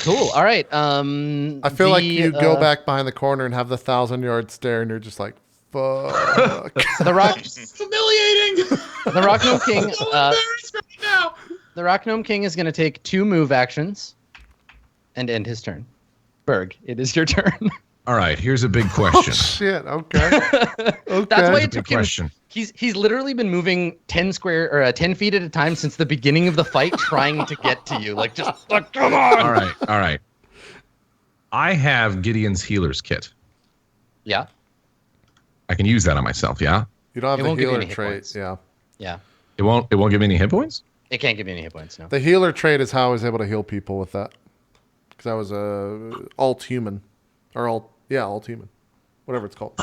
Speaker 2: cool. All right.
Speaker 1: I feel like you go back behind the corner and have the 1,000-yard stare, and you're just like, fuck.
Speaker 2: The rock.
Speaker 3: It's humiliating.
Speaker 2: The Rock Gnome King.
Speaker 3: I'm so embarrassed right now.
Speaker 2: The Rock Gnome King is going to take 2 move actions, and end his turn. Berg, it is your turn.
Speaker 4: All right, here's a big
Speaker 1: Oh,
Speaker 4: question.
Speaker 1: shit. Okay. Okay.
Speaker 2: That's why
Speaker 4: Big
Speaker 2: it took him.
Speaker 4: question.
Speaker 2: He's literally been moving 10 feet at a time since the beginning of the fight, trying to get to you. Like, just like, come on.
Speaker 4: All right. I have Gideon's healer's kit.
Speaker 2: Yeah.
Speaker 4: I can use that on myself. Yeah.
Speaker 1: You don't have
Speaker 2: It
Speaker 1: the
Speaker 2: won't give you
Speaker 1: healer
Speaker 2: any hit
Speaker 1: trait.
Speaker 2: points.
Speaker 1: Yeah.
Speaker 2: Yeah.
Speaker 4: It won't give me any hit points.
Speaker 2: It can't give you any hit points. No.
Speaker 1: The healer trait is how I was able to heal people with that. Because I was a alt human. Or alt human. Whatever it's called.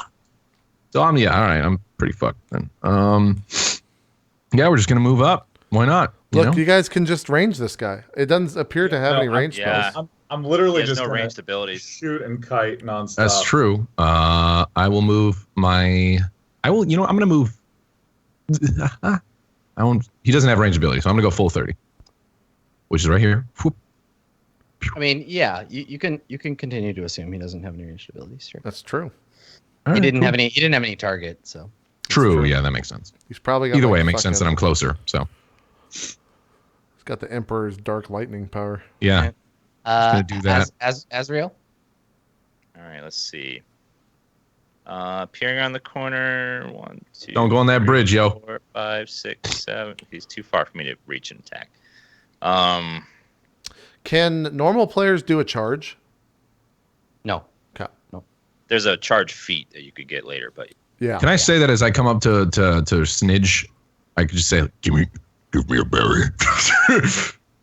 Speaker 4: So all right. I'm pretty fucked then. Yeah, we're just gonna move up. Why not?
Speaker 1: Look, you guys can just range this guy. It doesn't appear to have any range
Speaker 5: yeah.
Speaker 1: spells.
Speaker 3: I'm literally
Speaker 5: He has
Speaker 3: just
Speaker 5: no
Speaker 3: gonna
Speaker 5: ranged abilities.
Speaker 3: shoot and kite nonstop.
Speaker 4: That's true. I will move my. I will. I'm gonna move. I won't. He doesn't have range ability, so I'm gonna go full 30, which is right here. Whoop.
Speaker 2: I mean, yeah, you can continue to assume he doesn't have any ranged abilities. Sure.
Speaker 1: That's true.
Speaker 4: All
Speaker 2: He
Speaker 4: right,
Speaker 2: didn't
Speaker 4: cool.
Speaker 2: have any. He didn't have any target. So.
Speaker 4: True. Yeah, that makes sense.
Speaker 1: He's probably got
Speaker 4: Either way,
Speaker 1: like
Speaker 4: it makes sense that
Speaker 1: fucking-
Speaker 4: I'm closer. So
Speaker 1: He's got the Emperor's dark lightning power.
Speaker 4: yeah, gonna do that.
Speaker 2: As Azrael.
Speaker 5: All right, let's see. Peering around the corner. 1, 2.
Speaker 4: Don't go on that
Speaker 5: 3,
Speaker 4: bridge, yo.
Speaker 5: 4, 5, 6, 7. He's too far for me to reach and attack.
Speaker 1: Can normal players do a charge?
Speaker 2: No.
Speaker 1: Okay.
Speaker 5: There's a charge feat that you could get later, but
Speaker 1: Yeah.
Speaker 4: Can I say that as I come up to Snidge, I could just say,
Speaker 6: Give me a berry.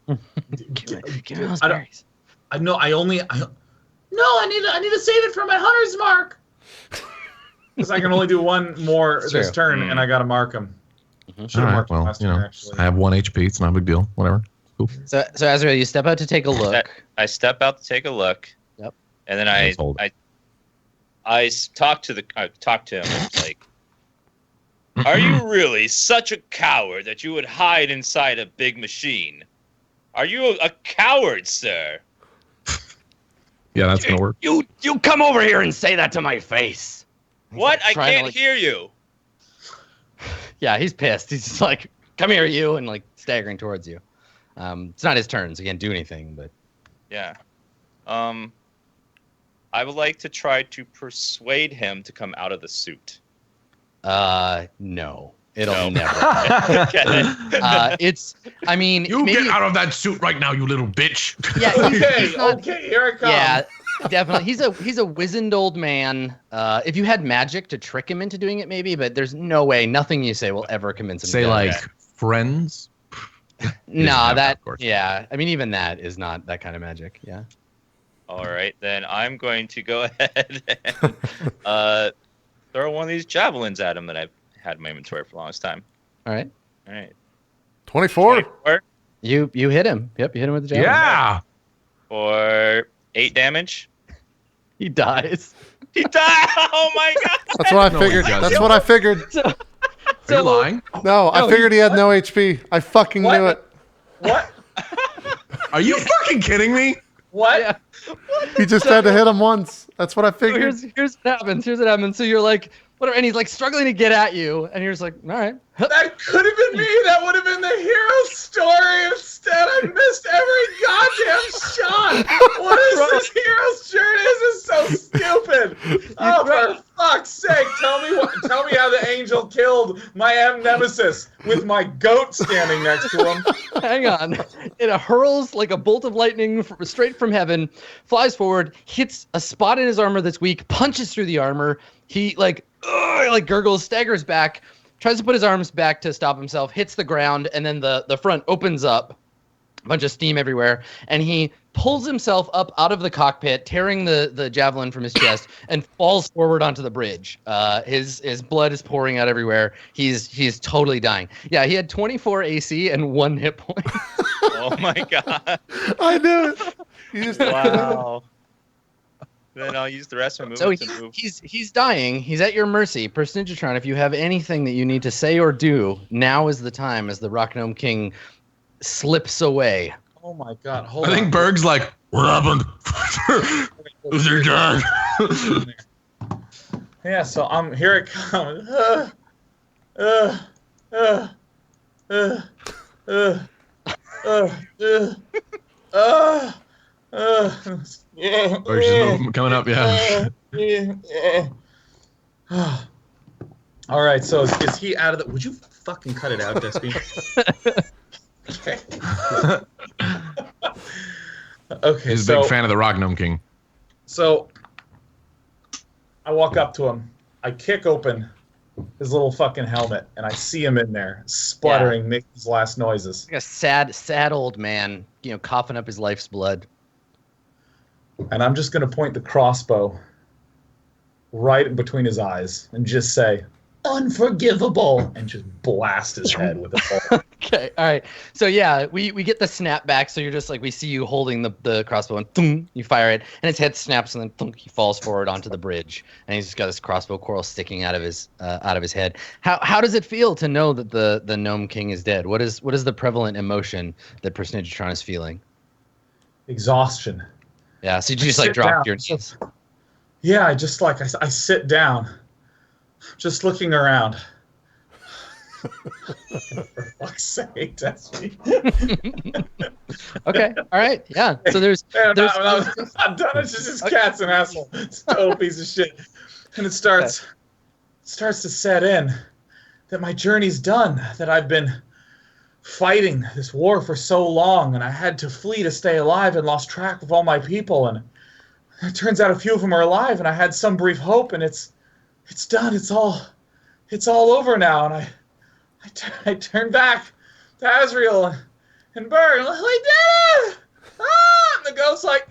Speaker 2: Give me those
Speaker 3: I don't-
Speaker 2: berries.
Speaker 3: I know. I need to save it for my hunter's mark. Because I can only do one more
Speaker 2: It's
Speaker 3: this
Speaker 2: true.
Speaker 3: turn, and I gotta mark him. Should
Speaker 4: all
Speaker 3: have
Speaker 4: right,
Speaker 3: marked him
Speaker 4: well,
Speaker 3: last turn, actually.
Speaker 4: I have 1 HP. It's not a big deal. Whatever. Cool.
Speaker 2: So Azrael, you step out to take a look.
Speaker 5: I step out to take a look.
Speaker 2: Yep.
Speaker 5: And then
Speaker 4: Let's hold it.
Speaker 5: I talk to him. It's like, are you really such a coward that you would hide inside a big machine? Are you a coward, sir?
Speaker 4: Yeah, that's gonna work.
Speaker 2: You come over here and say that to my face.
Speaker 5: What? I
Speaker 2: trying to,
Speaker 5: can't
Speaker 2: like-
Speaker 5: hear you.
Speaker 2: Yeah, he's pissed. He's just like, come here, you, and like staggering towards you. It's not his turn, so he can't do anything. But
Speaker 5: Yeah. I would like to try to persuade him to come out of the suit.
Speaker 2: no, it'll
Speaker 5: No.
Speaker 2: never.
Speaker 5: Okay.
Speaker 2: I mean,
Speaker 4: You
Speaker 2: maybe,
Speaker 4: get out of that suit right now, you little bitch.
Speaker 2: Yeah, he's not,
Speaker 3: Okay, here I come.
Speaker 2: yeah, definitely. He's a wizened old man. If you had magic to trick him into doing it, maybe, but there's no way. Nothing you say will ever convince him.
Speaker 4: Say
Speaker 2: to do
Speaker 4: like
Speaker 2: it.
Speaker 4: friends.
Speaker 2: Nah,
Speaker 4: have that,
Speaker 2: that
Speaker 4: of course.
Speaker 2: yeah. I mean, even that is not that kind of magic. Yeah.
Speaker 5: All right, then I'm going to go ahead and throw one of these javelins at him that I've had in my inventory for the longest time.
Speaker 2: All right.
Speaker 5: All right.
Speaker 1: 24.
Speaker 5: 24
Speaker 2: You hit him. Yep, you hit him with the javelin.
Speaker 4: Yeah.
Speaker 5: for 8 damage.
Speaker 2: He dies.
Speaker 5: He died! Oh my god!
Speaker 1: That's what I
Speaker 4: No, he
Speaker 1: figured.
Speaker 4: doesn't.
Speaker 1: That's what I figured.
Speaker 2: So,
Speaker 4: Are you lying?
Speaker 1: No, I
Speaker 2: No,
Speaker 1: figured he had no HP. I fucking
Speaker 3: What?
Speaker 1: knew it.
Speaker 3: What?
Speaker 4: Are you fucking kidding me?
Speaker 3: What?
Speaker 2: yeah.
Speaker 1: He just had to hit him once. That's what I
Speaker 2: So
Speaker 1: figured.
Speaker 2: here's what happens. Here's what happens. So you're like, whatever, and he's like struggling to get at you, and you're just like, all right.
Speaker 3: That could have been me. That would have been the hero story. Instead, I missed every goddamn shot. What is this hero's journey? This is so stupid. Oh, for fuck's sake! Tell me how the angel killed my nemesis with my goat standing next to him.
Speaker 2: Hang on. It hurls like a bolt of lightning straight from heaven, flies forward, hits a spot in his armor that's weak, punches through the armor. He like gurgles, staggers back, tries to put his arms back to stop himself, hits the ground, and then the front opens up, a bunch of steam everywhere, and he pulls himself up out of the cockpit, tearing the javelin from his chest, and falls forward onto the bridge. His blood is pouring out everywhere. He's totally dying. Yeah, he had 24 AC and 1 hit point.
Speaker 5: Oh my god!
Speaker 1: I knew it. You just
Speaker 5: Wow. Then I'll use the rest of my
Speaker 2: So
Speaker 5: movement to move.
Speaker 2: he's dying. He's at your mercy. Personagetron, if you have anything that you need to say or do, now is the time as the Rock Gnome King slips away.
Speaker 3: Oh my god! Hold
Speaker 4: I
Speaker 3: on.
Speaker 4: think Berg's like,
Speaker 6: What happened? Is there dad?
Speaker 3: Yeah, so here it comes.
Speaker 4: Berg's just coming up, yeah.
Speaker 3: All right, so is he out of the... Would you fucking cut it out, Despy? Okay. Okay,
Speaker 4: He's a big fan of the Rock Gnome King.
Speaker 3: So I walk up to him. I kick open his little fucking helmet, and I see him in there, spluttering, making his last noises.
Speaker 2: Like a sad old man, coughing up his life's blood.
Speaker 3: And I'm just going to point the crossbow right in between his eyes and just say, "Unforgivable," and just blast his head with a bolt.
Speaker 2: Okay, all right. So yeah, we get the snap back. So you're just like, we see you holding the crossbow and thunk, you fire it, and his head snaps and then thunk, he falls forward onto the bridge, and he's just got this crossbow coral sticking out of his head. How does it feel to know that the Gnome King is dead? What is the prevalent emotion that Persnigetron is feeling?
Speaker 3: Exhaustion.
Speaker 2: Yeah. So you just like drop your knees.
Speaker 3: Yeah, I just like I sit down, just looking around. For fuck's sake, that's me.
Speaker 2: Okay, all right, yeah. So there's
Speaker 3: I'm not done. It's just this cat's an asshole. It's a total piece of shit. And it starts to set in that my journey's done, that I've been fighting this war for so long, and I had to flee to stay alive and lost track of all my people, and it turns out a few of them are alive, and I had some brief hope, and it's done. It's all over now, and I turn back to Azrael and Berg. We did it! Ah! And the ghost's like,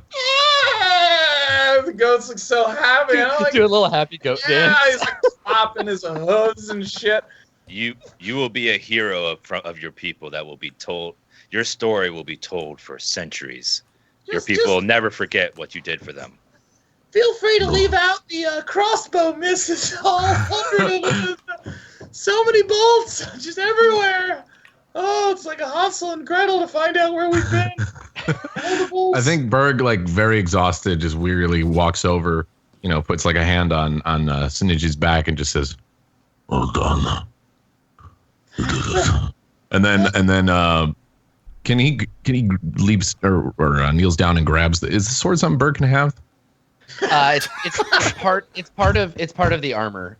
Speaker 3: yeah! The ghost looks so happy. And I'm like,
Speaker 2: do a little happy goat dance.
Speaker 3: Yeah, he's like flopping his hooves and shit.
Speaker 5: You will be a hero of your people that will be told. Your story will be told for centuries. Your people will never forget what you did for them.
Speaker 3: Feel free to leave out the crossbow misses. All 100 of them. So many bolts, just everywhere. Oh, it's like a Hansel and Gretel to find out where we've been.
Speaker 4: I think Berg, like very exhausted, just wearily walks over, puts like a hand on Sinidge's back and just says,
Speaker 6: Well done. You did it.
Speaker 4: and then can he leaps or kneels down and grabs is the sword something Berg can have?
Speaker 2: It's part of the armor.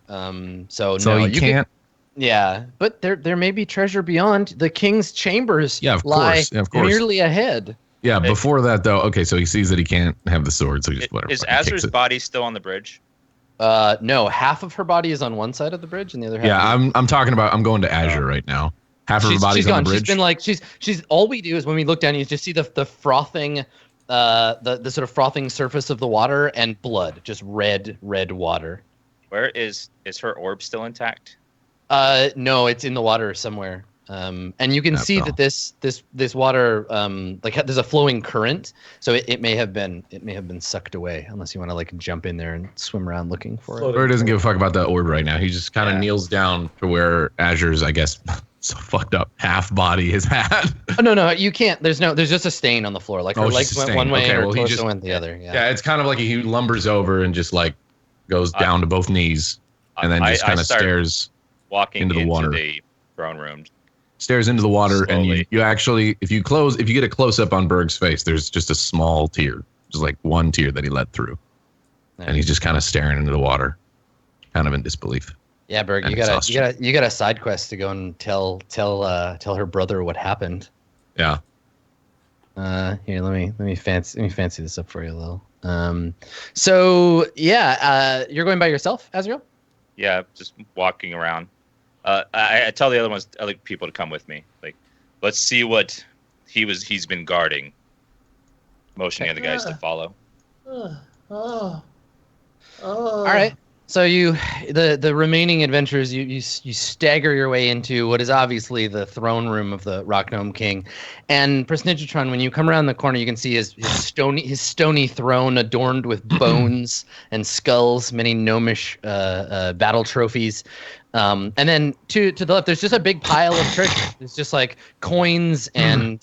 Speaker 2: So no,
Speaker 4: you can't.
Speaker 2: Yeah, but there may be treasure beyond. The king's chambers lie merely ahead.
Speaker 4: Yeah, before that though. Okay, so he sees that he can't have the sword, so he just whatever.
Speaker 5: Is Azra's body still on the bridge?
Speaker 2: No, half of her body is on one side of the bridge, and the other half.
Speaker 4: Yeah, I'm talking about. I'm going to Azure right now. Half of her body's on the bridge.
Speaker 2: She's been like she's all we do is when we look down, you just see the frothing, the sort of frothing surface of the water and blood, just red water.
Speaker 5: Where is her orb still intact?
Speaker 2: No, it's in the water somewhere. And you can see that this water, there's a flowing current, so it may have been sucked away, unless you want to like jump in there and swim around looking for it.
Speaker 4: Bird doesn't give a fuck about that orb right now. He just kind of kneels down to where Azure's, I guess, so fucked up half body is had.
Speaker 2: Oh, no, you can't. There's just a stain on the floor. Like her legs went one way, and her torso went the other. Yeah,
Speaker 4: it's kind of like he lumbers over and just like goes down to both knees, and then just kind of stares.
Speaker 5: Walking
Speaker 4: into the water.
Speaker 5: The throne room.
Speaker 4: Stares into the water,
Speaker 5: slowly.
Speaker 4: And you actually, if you get a close up on Berg's face, there's just a small tear, just like one tear that he let through, and he's just kind of staring into the water, kind of in disbelief.
Speaker 2: Yeah, Berg, you got a side quest to go and tell her brother what happened.
Speaker 4: Yeah.
Speaker 2: Here, let me fancy this up for you a little. So yeah, you're going by yourself, Azrael?
Speaker 5: Yeah, just walking around. I tell the other people to come with me. Like, let's see what he's been guarding. Motioning other guys to follow.
Speaker 2: All right. So the remaining adventurers, you stagger your way into what is obviously the throne room of the Rock Gnome King, and Persnigetron, when you come around the corner, you can see his stony throne adorned with bones and skulls, many gnomish battle trophies. And then to the left, there's just a big pile of treasure. It's just like coins and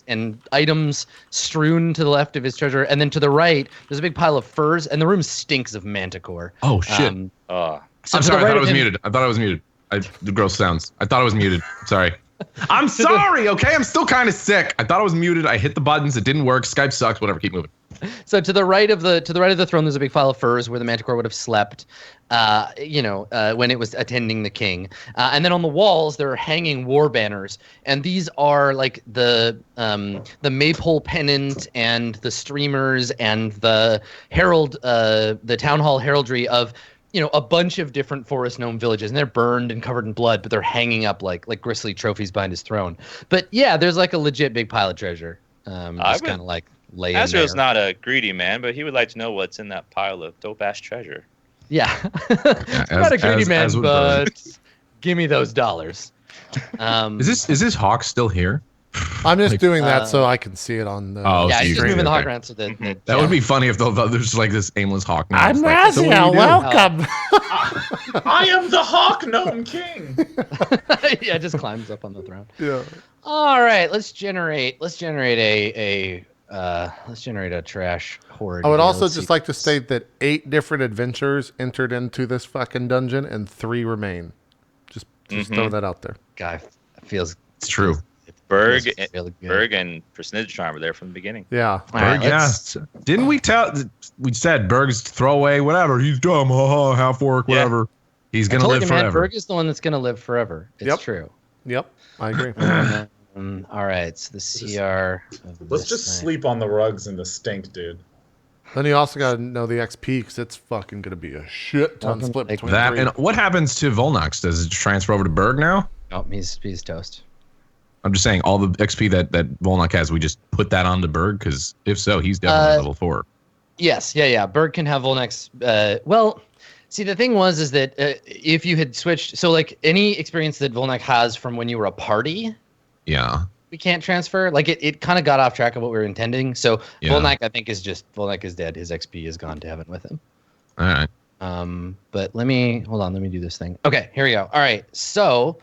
Speaker 2: items strewn to the left of his treasure. And then to the right, there's a big pile of furs, and the room stinks of Mantihour.
Speaker 4: Oh, shit.
Speaker 2: So
Speaker 4: I'm sorry, I thought I was muted. The gross sounds. I thought I was muted. Sorry. I'm sorry, okay? I'm still kind of sick. I thought I was muted. I hit the buttons. It didn't work. Skype sucks. Whatever. Keep moving.
Speaker 2: So to the right of the throne, there's a big pile of furs where the Manticore would have slept, when it was attending the king. And then on the walls, there are hanging war banners, and these are like the maypole pennant and the streamers and the herald, the town hall heraldry of a bunch of different forest gnome villages, and they're burned and covered in blood, but they're hanging up like grisly trophies behind his throne. But yeah, there's like a legit big pile of treasure. Just kind of like laying there.
Speaker 5: Azrael's not a greedy man, but he would like to know what's in that pile of dope ass treasure.
Speaker 2: Yeah. I'm not a greedy man, but give me those dollars.
Speaker 4: Is this hawk still here?
Speaker 1: I'm just doing that so I can see it on the.
Speaker 4: Oh,
Speaker 2: yeah,
Speaker 4: so
Speaker 2: he's just moving the hawk
Speaker 4: okay.
Speaker 2: around so that
Speaker 4: That would be funny if there's like this aimless hawk. Now.
Speaker 1: I'm
Speaker 4: It's like, so what do
Speaker 1: Raziel.
Speaker 4: you do?
Speaker 1: Welcome.
Speaker 3: I am the Hawk Gnome King.
Speaker 2: yeah, just climbs up on the throne.
Speaker 1: Yeah.
Speaker 2: All right, let's generate a trash horde.
Speaker 1: I would
Speaker 2: here.
Speaker 1: also
Speaker 2: Let's
Speaker 1: just
Speaker 2: see.
Speaker 1: like to state that 8 different adventurers entered into this fucking dungeon and 3 remain. Just throw that out there.
Speaker 2: Guy feels
Speaker 4: It's true.
Speaker 5: Berg,
Speaker 2: feels really good.
Speaker 5: Berg and Percentage Charm were there from the beginning.
Speaker 1: Yeah.
Speaker 2: All right,
Speaker 4: Berg,
Speaker 2: let's-
Speaker 4: Didn't we tell? We said Berg's throwaway, whatever. He's dumb, haha, half orc,
Speaker 5: Yeah.
Speaker 4: whatever. He's
Speaker 2: I
Speaker 4: gonna
Speaker 2: told
Speaker 4: live
Speaker 2: you, man,
Speaker 4: forever.
Speaker 2: Berg is the one that's gonna live forever. It's
Speaker 1: Yep.
Speaker 2: true.
Speaker 1: Yep. I agree.
Speaker 2: All right, so the CR. of
Speaker 3: Let's
Speaker 2: this
Speaker 3: just
Speaker 2: thing.
Speaker 3: sleep on the rugs in the stink, dude.
Speaker 1: Then you also got to know the XP because it's fucking going to be a shit ton
Speaker 2: Welcome
Speaker 1: split
Speaker 2: to
Speaker 1: between
Speaker 4: That
Speaker 1: 3.
Speaker 4: and what happens to Volnox? Does it transfer over to Berg now?
Speaker 2: Oh, he's toast.
Speaker 4: I'm just saying, all the XP that Volnox has, we just put that onto Berg because if so, he's definitely level 4.
Speaker 2: Yes, yeah. Berg can have Volnex. Well, see, the thing is that if you had switched, so like any experience that Volnex has from when you were a party,
Speaker 4: Yeah.
Speaker 2: we can't transfer. Like it kind of got off track of what we were intending. So
Speaker 4: Yeah.
Speaker 2: Volnex, I think, Volnex is dead. His XP is gone to heaven with him.
Speaker 4: All right.
Speaker 2: But let me do this thing. Okay, here we go. All right, so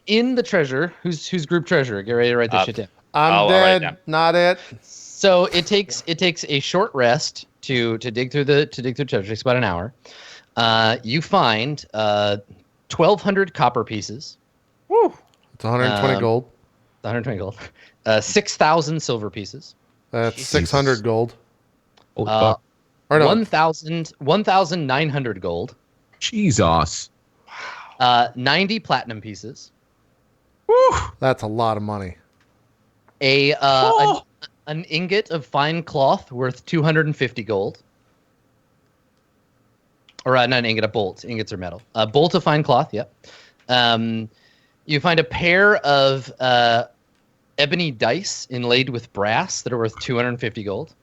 Speaker 2: in the treasure, who's group treasurer? Get ready to write this shit down.
Speaker 1: I'm
Speaker 5: I'll write it
Speaker 1: dead.
Speaker 5: down.
Speaker 1: Not it.
Speaker 2: So it takes a short rest to dig through treasure. It takes about an hour. You find 1,200 copper pieces,
Speaker 1: It's 120 gold.
Speaker 2: 120 gold, 6,000 silver pieces,
Speaker 1: That's
Speaker 2: Jesus.
Speaker 1: 600 gold.
Speaker 4: Holy
Speaker 2: Uh,
Speaker 4: fuck.
Speaker 1: Or no,
Speaker 2: 1,900 gold,
Speaker 4: Jesus.
Speaker 2: 90 platinum pieces,
Speaker 1: that's a lot of money.
Speaker 2: an ingot of fine cloth worth 250 gold. Or not an ingot, a bolt. Ingots are metal. A bolt of fine cloth, yep. You find a pair of ebony dice inlaid with brass that are worth 250 gold.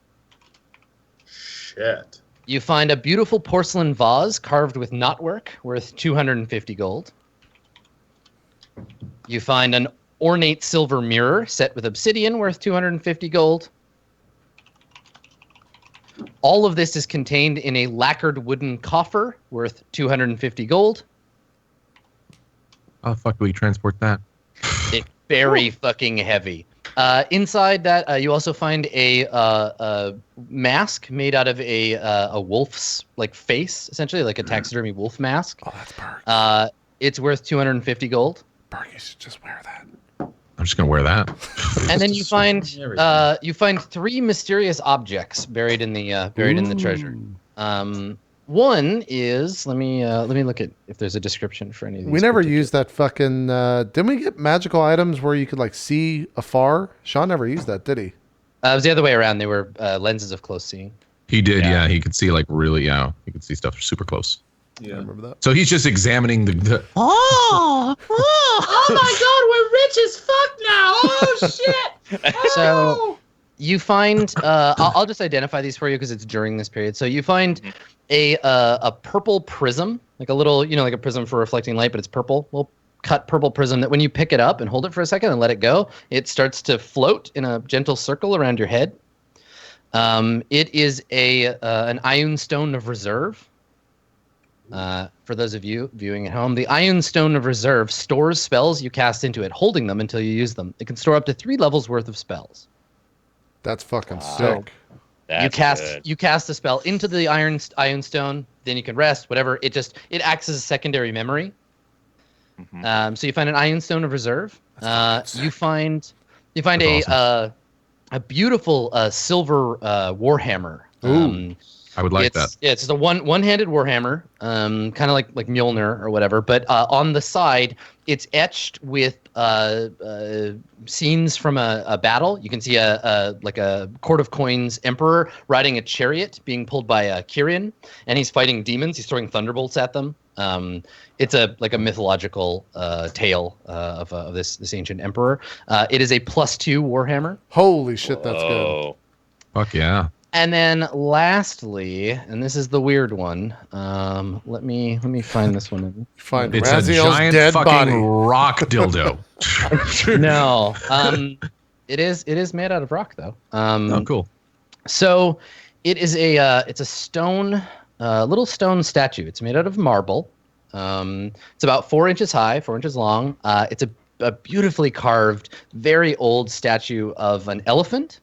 Speaker 3: Shit.
Speaker 2: You find a beautiful porcelain vase carved with knotwork worth 250 gold. You find an ornate silver mirror set with obsidian worth 250 gold. All of this is contained in a lacquered wooden coffer worth 250 gold.
Speaker 4: How the fuck do we transport that?
Speaker 2: It's very fucking heavy. Inside that, you also find a mask made out of a wolf's like face, essentially like a taxidermy wolf mask.
Speaker 1: Oh, that's Berg.
Speaker 2: It's worth 250 gold.
Speaker 1: Berg, you should just wear that.
Speaker 4: I'm just gonna wear that.
Speaker 2: And then you find
Speaker 3: Everything.
Speaker 2: 3 mysterious objects buried in the treasure. One is let me look at if there's a description for any of these.
Speaker 1: We never
Speaker 2: particular-
Speaker 1: used that fucking. Didn't we get magical items where you could like see afar? Sean never used that, did he?
Speaker 2: It was the other way around. They were lenses of close seeing.
Speaker 4: He did,
Speaker 5: Yeah.
Speaker 4: yeah. He could see like really, he could see stuff super close.
Speaker 1: I
Speaker 3: Yeah.
Speaker 1: remember that.
Speaker 4: So he's just examining the
Speaker 3: Oh my god, we're rich as fuck now. Oh shit.
Speaker 2: So you find I'll just identify these for you because it's during this period. So you find a purple prism, like a little, like a prism for reflecting light, but it's purple. Well, cut purple prism that when you pick it up and hold it for a second and let it go, it starts to float in a gentle circle around your head. It is an Ioun Stone of Reserve. For those of you viewing at home, the Ioun Stone of Reserve stores spells you cast into it, holding them until you use them. It can store up to 3 levels worth of spells.
Speaker 1: That's fucking
Speaker 5: Wow.
Speaker 1: sick.
Speaker 5: That's good.
Speaker 2: You cast a spell into the Ioun Stone, then you can rest, whatever. It acts as a secondary memory.
Speaker 5: Mhm.
Speaker 2: So you find an Ioun Stone of Reserve. You find
Speaker 4: That's
Speaker 2: a beautiful silver warhammer.
Speaker 4: I would like that.
Speaker 2: Yeah, it's just a one-handed warhammer, kind of like Mjolnir or whatever. But on the side, it's etched with scenes from a battle. You can see a court of coins emperor riding a chariot being pulled by a Kyrian, and he's fighting demons. He's throwing thunderbolts at them. It's a mythological tale of this ancient emperor. It is a +2 warhammer.
Speaker 1: Holy shit, that's good.
Speaker 5: Oh,
Speaker 4: Fuck yeah.
Speaker 2: And then lastly, and this is the weird one. Let me find this one.
Speaker 1: Find
Speaker 4: It's a
Speaker 1: Raziel's
Speaker 4: giant
Speaker 1: dead
Speaker 4: fucking
Speaker 1: body.
Speaker 4: rock dildo.
Speaker 2: No, it is made out of rock though.
Speaker 4: Oh, cool.
Speaker 2: So it is it's a stone, little stone statue. It's made out of marble. It's about 4 inches high, 4 inches long. It's a beautifully carved, very old statue of an elephant.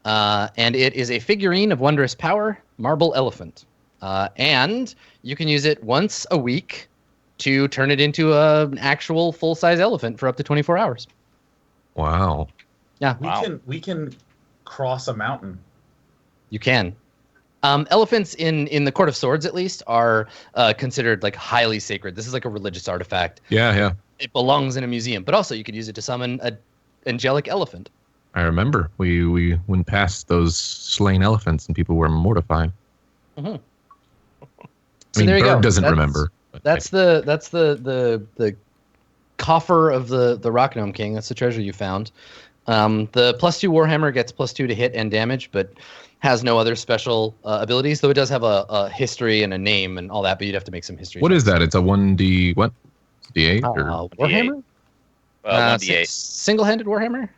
Speaker 2: And it is a figurine of wondrous power, marble elephant. And you can use it once a week to turn it into an actual full-size elephant for up to 24 hours.
Speaker 4: Wow.
Speaker 2: Yeah,
Speaker 3: We can cross a mountain.
Speaker 2: you can. Elephants in the Court of Swords, at least, are considered like highly sacred. This is like a religious artifact.
Speaker 4: Yeah.
Speaker 2: It belongs in a museum, but also you could use it to summon an angelic elephant.
Speaker 4: I remember we went past those slain elephants and people were mortified.
Speaker 2: Mm-hmm.
Speaker 4: I
Speaker 2: So
Speaker 4: mean,
Speaker 2: there you
Speaker 4: Berg
Speaker 2: go.
Speaker 4: doesn't remember. but
Speaker 2: That's the coffer of the Rock Gnome King. That's the treasure you found. The +2 Warhammer gets +2 to hit and damage, but has no other special abilities. Though it does have a history and a name and all that. But you'd have to make some history.
Speaker 4: What is that? It's a 1D what? D8 or
Speaker 2: Warhammer?
Speaker 5: 1d8.
Speaker 2: Single-handed Warhammer.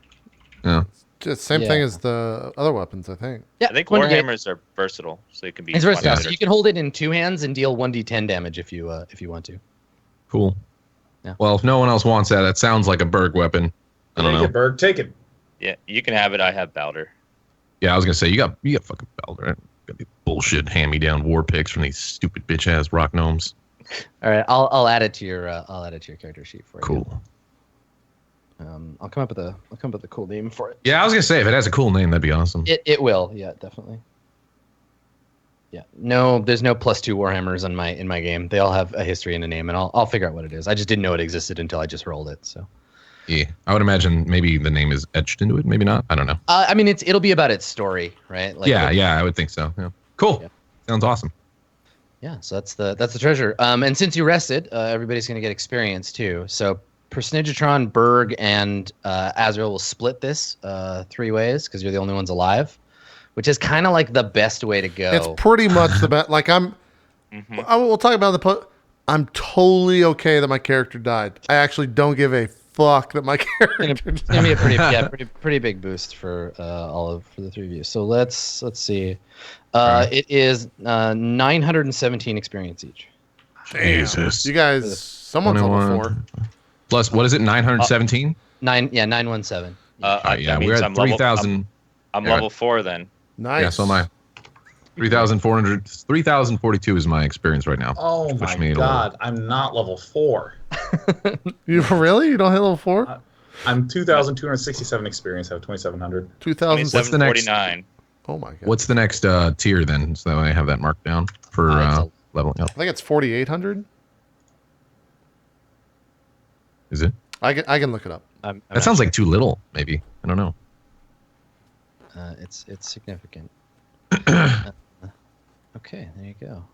Speaker 4: yeah.
Speaker 1: Just same thing as the other weapons, I think.
Speaker 2: Yeah,
Speaker 5: I think
Speaker 2: 1d8.
Speaker 5: warhammers are versatile, so it can be.
Speaker 2: It's versatile.
Speaker 5: 100.
Speaker 2: So you can hold it in 2 hands and deal 1d10 damage if you want to.
Speaker 4: Cool.
Speaker 2: Yeah.
Speaker 4: Well, if no one else wants that, that sounds like a Berg weapon. I don't
Speaker 3: Take
Speaker 4: know.
Speaker 3: it, Berg. Take it.
Speaker 5: Yeah, you can have it. I have Balder.
Speaker 4: Yeah, I was gonna say you got fucking Balder. Right? Got these bullshit hand-me-down war picks from these stupid bitch-ass rock gnomes.
Speaker 2: All right, I'll add it to your character sheet for you.
Speaker 4: Cool.
Speaker 2: I'll come up with a cool name for it.
Speaker 4: Yeah, I was gonna say if it has a cool name, that'd be awesome.
Speaker 2: It will, yeah, definitely. Yeah, no, there's no +2 Warhammers in my game. They all have a history and a name, and I'll figure out what it is. I just didn't know it existed until I just rolled it. So.
Speaker 4: Yeah, I would imagine maybe the name is etched into it, maybe not. I don't know.
Speaker 2: I mean, it'll be about its story, right? Like,
Speaker 4: Yeah, I would think so. Yeah. Cool.
Speaker 2: Yeah.
Speaker 4: Sounds awesome.
Speaker 2: Yeah, so that's the treasure. And since you rested, everybody's gonna get experience too. So Personigatron, Berg, and Azrael will split this 3 ways because you're the only ones alive, which is kind of like the best way to go.
Speaker 1: It's pretty much the best. Like we'll talk about I'm totally okay that my character died. I actually don't give a fuck that my character
Speaker 2: It's gonna be a pretty big boost for for the 3 of you. So let's see. It is 917 experience each.
Speaker 4: Jesus.
Speaker 1: You guys, someone's level 4.
Speaker 4: Plus, what is it? 917.
Speaker 2: 917.
Speaker 5: That
Speaker 4: Yeah,
Speaker 5: means
Speaker 4: we're at
Speaker 5: I'm level-
Speaker 4: 3,000.
Speaker 5: I'm
Speaker 4: Yeah.
Speaker 5: level 4 then.
Speaker 1: Nice.
Speaker 4: Yeah, so am I. 3,400. 3,042 is my experience right now.
Speaker 3: Oh
Speaker 4: Push
Speaker 3: my
Speaker 4: me a little.
Speaker 3: god, I'm not level 4.
Speaker 1: You really? You don't hit level 4?
Speaker 3: I'm 2,267 experience. I have 2,700.
Speaker 1: 2,000.
Speaker 4: What's the next-
Speaker 5: 2749.
Speaker 1: Oh my god.
Speaker 4: What's the next tier then? So that I have that marked down for leveling up.
Speaker 1: I think it's 4,800.
Speaker 4: Is it?
Speaker 1: I can look it up.
Speaker 4: That sounds like too little. Maybe I don't know.
Speaker 2: It's significant. Okay, there you go.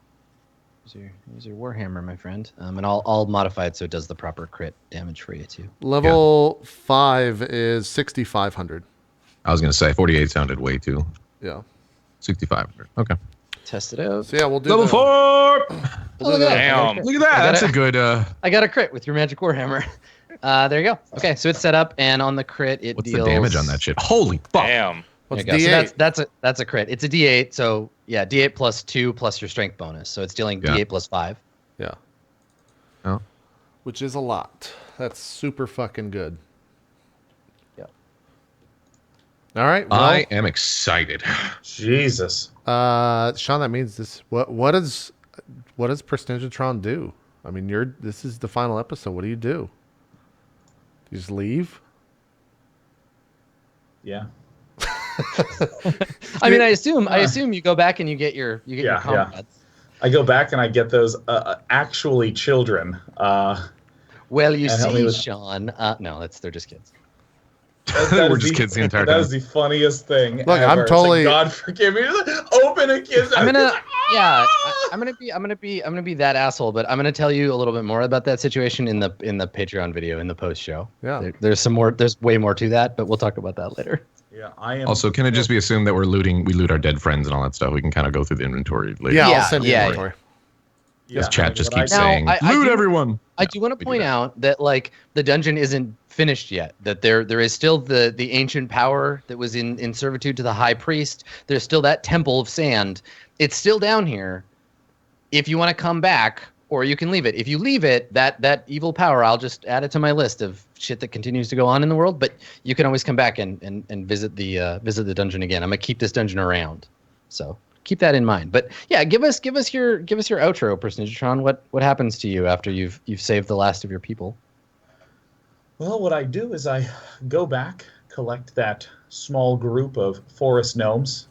Speaker 2: Here's your Warhammer, my friend. And I'll modify it so it does the proper crit damage for you too.
Speaker 1: Level 5 is 6,500.
Speaker 4: I was gonna say 48 sounded way too.
Speaker 1: Yeah.
Speaker 4: 6,500. Okay.
Speaker 2: Test it out.
Speaker 1: So yeah, we'll do
Speaker 4: Level 4.
Speaker 2: Oh, look at that.
Speaker 5: Damn.
Speaker 4: Look at that. That's a good.
Speaker 2: I got a crit with your magic Warhammer. There you go. Okay, so it's set up, and on the crit, it
Speaker 4: What's
Speaker 2: deals.
Speaker 4: the damage on that shit? Holy fuck!
Speaker 5: Damn.
Speaker 2: There
Speaker 1: What's
Speaker 2: you go.
Speaker 1: D8?
Speaker 2: So that's a crit. It's a D8. So yeah, D8 plus 2 plus your strength bonus. So it's dealing
Speaker 4: Yeah.
Speaker 2: D8 plus 5.
Speaker 1: Yeah.
Speaker 4: Oh.
Speaker 1: Which is a lot. That's super fucking good.
Speaker 2: Yeah.
Speaker 1: All right. Well,
Speaker 4: I am excited.
Speaker 3: Jesus.
Speaker 1: Sean, that means this. What does Personigatron do? I mean, this is the final episode. What do? You just leave?
Speaker 3: Yeah.
Speaker 2: I mean, I assume you go back and you get your comrades.
Speaker 3: I go back and I get those actually children.
Speaker 2: Well, you
Speaker 3: and help me
Speaker 2: see,
Speaker 3: with-
Speaker 2: Sean. No, they're just kids.
Speaker 4: We're just kids the entire
Speaker 3: That
Speaker 4: time.
Speaker 3: is the funniest thing.
Speaker 1: Look,
Speaker 3: ever.
Speaker 1: I'm
Speaker 3: It's
Speaker 1: totally-
Speaker 3: like, God forgive me. Open a kid's.
Speaker 2: I'm gonna,
Speaker 3: "Ah!"
Speaker 2: I'm gonna be that asshole, but I'm gonna tell you a little bit more about that situation in the Patreon video in the post show.
Speaker 1: Yeah.
Speaker 2: There's way more to that, but we'll talk about that later.
Speaker 3: Yeah, I am.
Speaker 4: Also, can it just be assumed that we loot our dead friends and all that stuff? We can kind of go through the inventory later.
Speaker 1: Yeah,
Speaker 2: Yeah,
Speaker 1: I'll send you
Speaker 2: yeah,
Speaker 1: inventory.
Speaker 4: This chat just
Speaker 3: what I
Speaker 4: keeps
Speaker 3: do-
Speaker 4: saying,
Speaker 2: Now, I
Speaker 4: loot
Speaker 2: do-
Speaker 4: everyone.
Speaker 2: I do want
Speaker 4: we
Speaker 2: to
Speaker 4: do
Speaker 2: point
Speaker 4: that.
Speaker 2: out that like the dungeon isn't finished yet. That there is still the ancient power that was in servitude to the high priest. There's still that temple of sand. It's still down here. If you want to come back, or you can leave it. If you leave it, that evil power, I'll just add it to my list of shit that continues to go on in the world. But you can always come back and visit the dungeon again. I'm gonna keep this dungeon around, so keep that in mind. But yeah, give us your outro, Personagetron. What happens to you after you've saved the last of your people?
Speaker 3: Well, what I do is I go back, collect that small group of forest gnomes.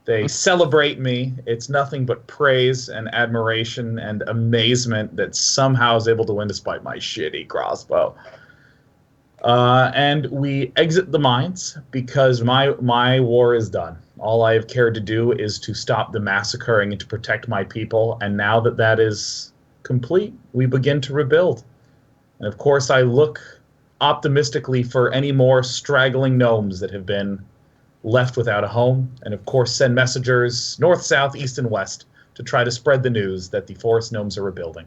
Speaker 3: They celebrate me. It's nothing but praise and admiration and amazement that somehow I was able to win despite my shitty crossbow. And we exit the mines because my war is done. All I have cared to do is to stop the massacring and to protect my people. And now that is complete, we begin to rebuild. And of course, I look optimistically for any more straggling gnomes that have been left without a home, and of course send messengers north, south, east, and west to try to spread the news that the forest gnomes are rebuilding.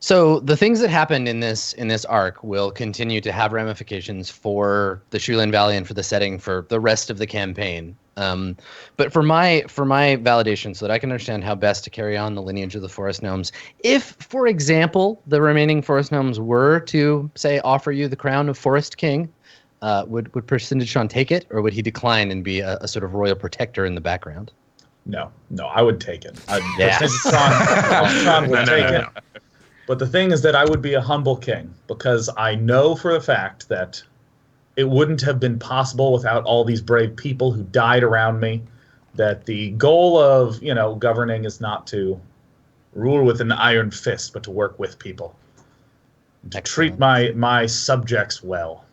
Speaker 2: So the things that happened in this arc will continue to have ramifications for the Shulan Valley and for the setting for the rest of the campaign. But for my validation, so that I can understand how best to carry on the lineage of the forest gnomes, if, for example, the remaining forest gnomes were to say offer you the crown of Forest King, would Personagetron take it, or would he decline and be a sort of royal protector in the background?
Speaker 3: No, I would take it.
Speaker 2: Yes.
Speaker 3: Personagetron would take it. But the thing is that I would be a humble king, because I know for a fact that it wouldn't have been possible without all these brave people who died around me, that the goal of, governing is not to rule with an iron fist, but to work with people, to treat my subjects well.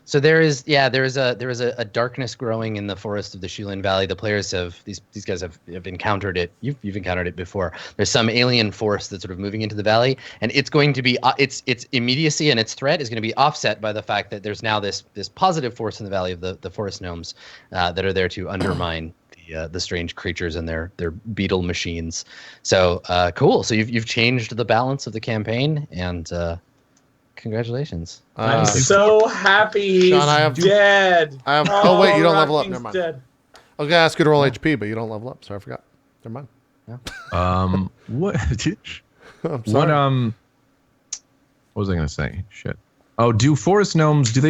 Speaker 2: So there is a darkness growing in the forest of the Shulan Valley. The players these guys have encountered it. You've encountered it before. There's some alien force that's sort of moving into the valley, and it's going to be its immediacy and its threat is going to be offset by the fact that there's now this positive force in the valley of the forest gnomes that are there to undermine the strange creatures and their beetle machines. So cool. So you've changed the balance of the campaign, and congratulations.
Speaker 3: I'm so happy he's
Speaker 1: Sean,
Speaker 3: dead.
Speaker 1: Oh wait, you don't level up.
Speaker 3: Rocking's
Speaker 1: Never mind.
Speaker 3: dead.
Speaker 1: I was gonna ask you to roll HP, but you don't level up, so I forgot. Never mind.
Speaker 4: What?
Speaker 1: I'm sorry.
Speaker 4: What was I gonna say? Shit. Oh, do forest gnomes? Do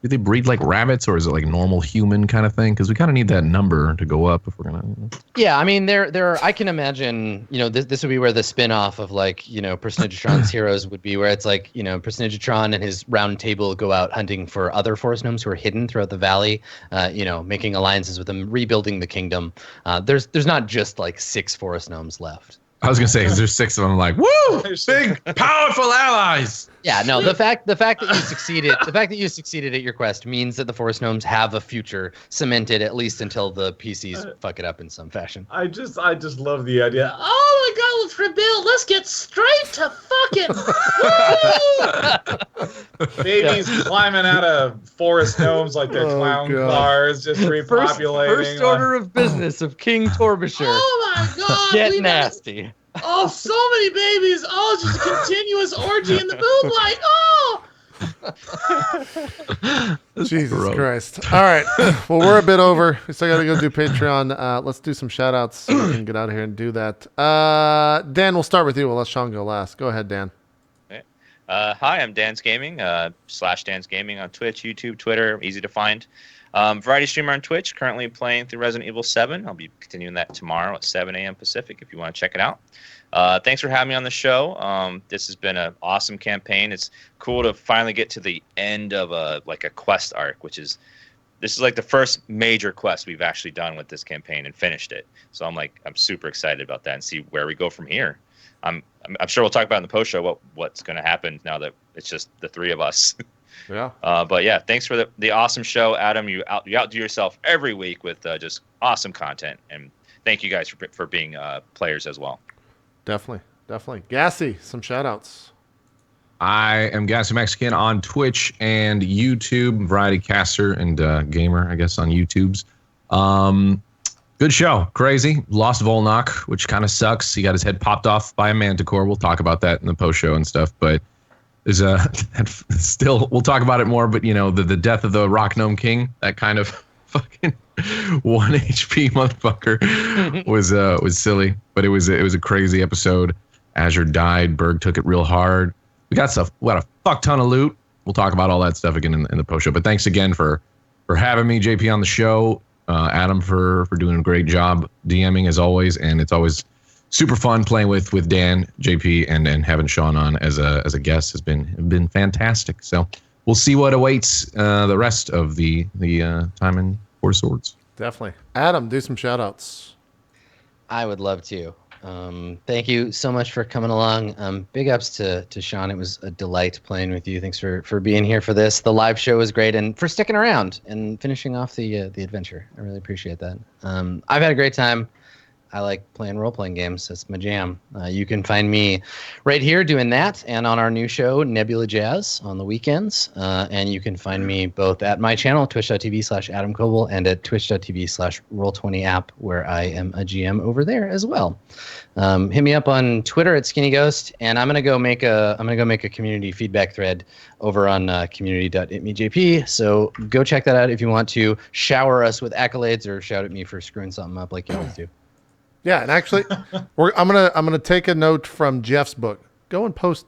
Speaker 4: they breed like rabbits, or is it like normal human kind of thing? Because we kind of need that number to go up if we're gonna.
Speaker 2: Yeah, I mean, there. I can imagine, this would be where the spin-off of Personagetron's heroes would be, where it's Personagetron and his round table go out hunting for other forest gnomes who are hidden throughout the valley, making alliances with them, rebuilding the kingdom. There's not just 6 forest gnomes left.
Speaker 4: I was gonna say, because there's 6 of them. I'm like, woo, big, powerful allies.
Speaker 2: Yeah, no. The fact that you succeeded at your quest means that the forest gnomes have a future cemented, at least until the PCs fuck it up in some fashion.
Speaker 3: I just love the idea. Oh my God, let's rebuild. Let's get straight to fucking babies climbing out of forest gnomes like they're clown
Speaker 1: God.
Speaker 3: cars, just repopulating.
Speaker 2: First order of business of King Torbasher.
Speaker 3: Oh my God!
Speaker 2: Get nasty.
Speaker 3: Oh, so many babies! Oh, just a continuous orgy in the moonlight. Oh.
Speaker 1: Jesus
Speaker 4: gross.
Speaker 1: Christ. All right. Well, we're a bit over. We still got to go do Patreon. Let's do some shout outs so we can get out of here and do that. Dan, we'll start with you. We'll let Sean go last. Go ahead, Dan.
Speaker 5: Hi, I'm DansGaming, /DansGaming on Twitch, YouTube, Twitter, easy to find. Variety streamer on Twitch, currently playing through Resident Evil 7. I'll be continuing that tomorrow at 7 a.m. Pacific if you want to check it out. Thanks for having me on the show. This has been an awesome campaign. It's cool to finally get to the end of a quest arc, which is this is like the first major quest we've actually done with this campaign and finished it. So I'm super excited about that and see where we go from here. I'm sure we'll talk about in the post show what's going to happen now that it's just the three of us.
Speaker 1: Yeah.
Speaker 5: But yeah, thanks for the awesome show, Adam. You outdo yourself every week with just awesome content, and thank you guys for being players as well.
Speaker 1: Definitely. Gassy, some shout outs.
Speaker 4: I am GassyMexican on Twitch and YouTube, variety caster and gamer, I guess, on YouTube's. Good show. Crazy. Lost Volnok, which kind of sucks. He got his head popped off by a Mantihour. We'll talk about that in the post show and stuff. But there's still, we'll talk about it more. But, the death of the Rock Gnome King, that kind of fucking 1 HP motherfucker was silly. But it was a crazy episode. Azure died. Berg took it real hard. We got a fuck ton of loot. We'll talk about all that stuff again in the post show. But thanks again for having me, JP, on the show. Adam for doing a great job DMing as always, and it's always super fun playing with Dan, JP, and having Sean on as a guest has been fantastic. So we'll see what awaits the rest of the time in Four Swords.
Speaker 1: Definitely. Adam, do some shout outs.
Speaker 2: I would love to. Thank you so much for coming along. Big ups to Sean. It was a delight playing with you. Thanks for being here for this. The live show was great, and for sticking around and finishing off the adventure. I really appreciate that. I've had a great time. I like playing role-playing games. That's my jam. You can find me right here doing that and on our new show, Nebula Jazz, on the weekends. And you can find me both at my channel, twitch.tv/Adam Coble, and at twitch.tv/Roll20app, where I am a GM over there as well. Hit me up on Twitter at skinnyghost, and I'm gonna go make a community feedback thread over on community.itmeJP. So go check that out if you want to shower us with accolades or shout at me for screwing something up like you always do.
Speaker 1: Yeah, and actually, I'm gonna take a note from Jeff's book. Go and post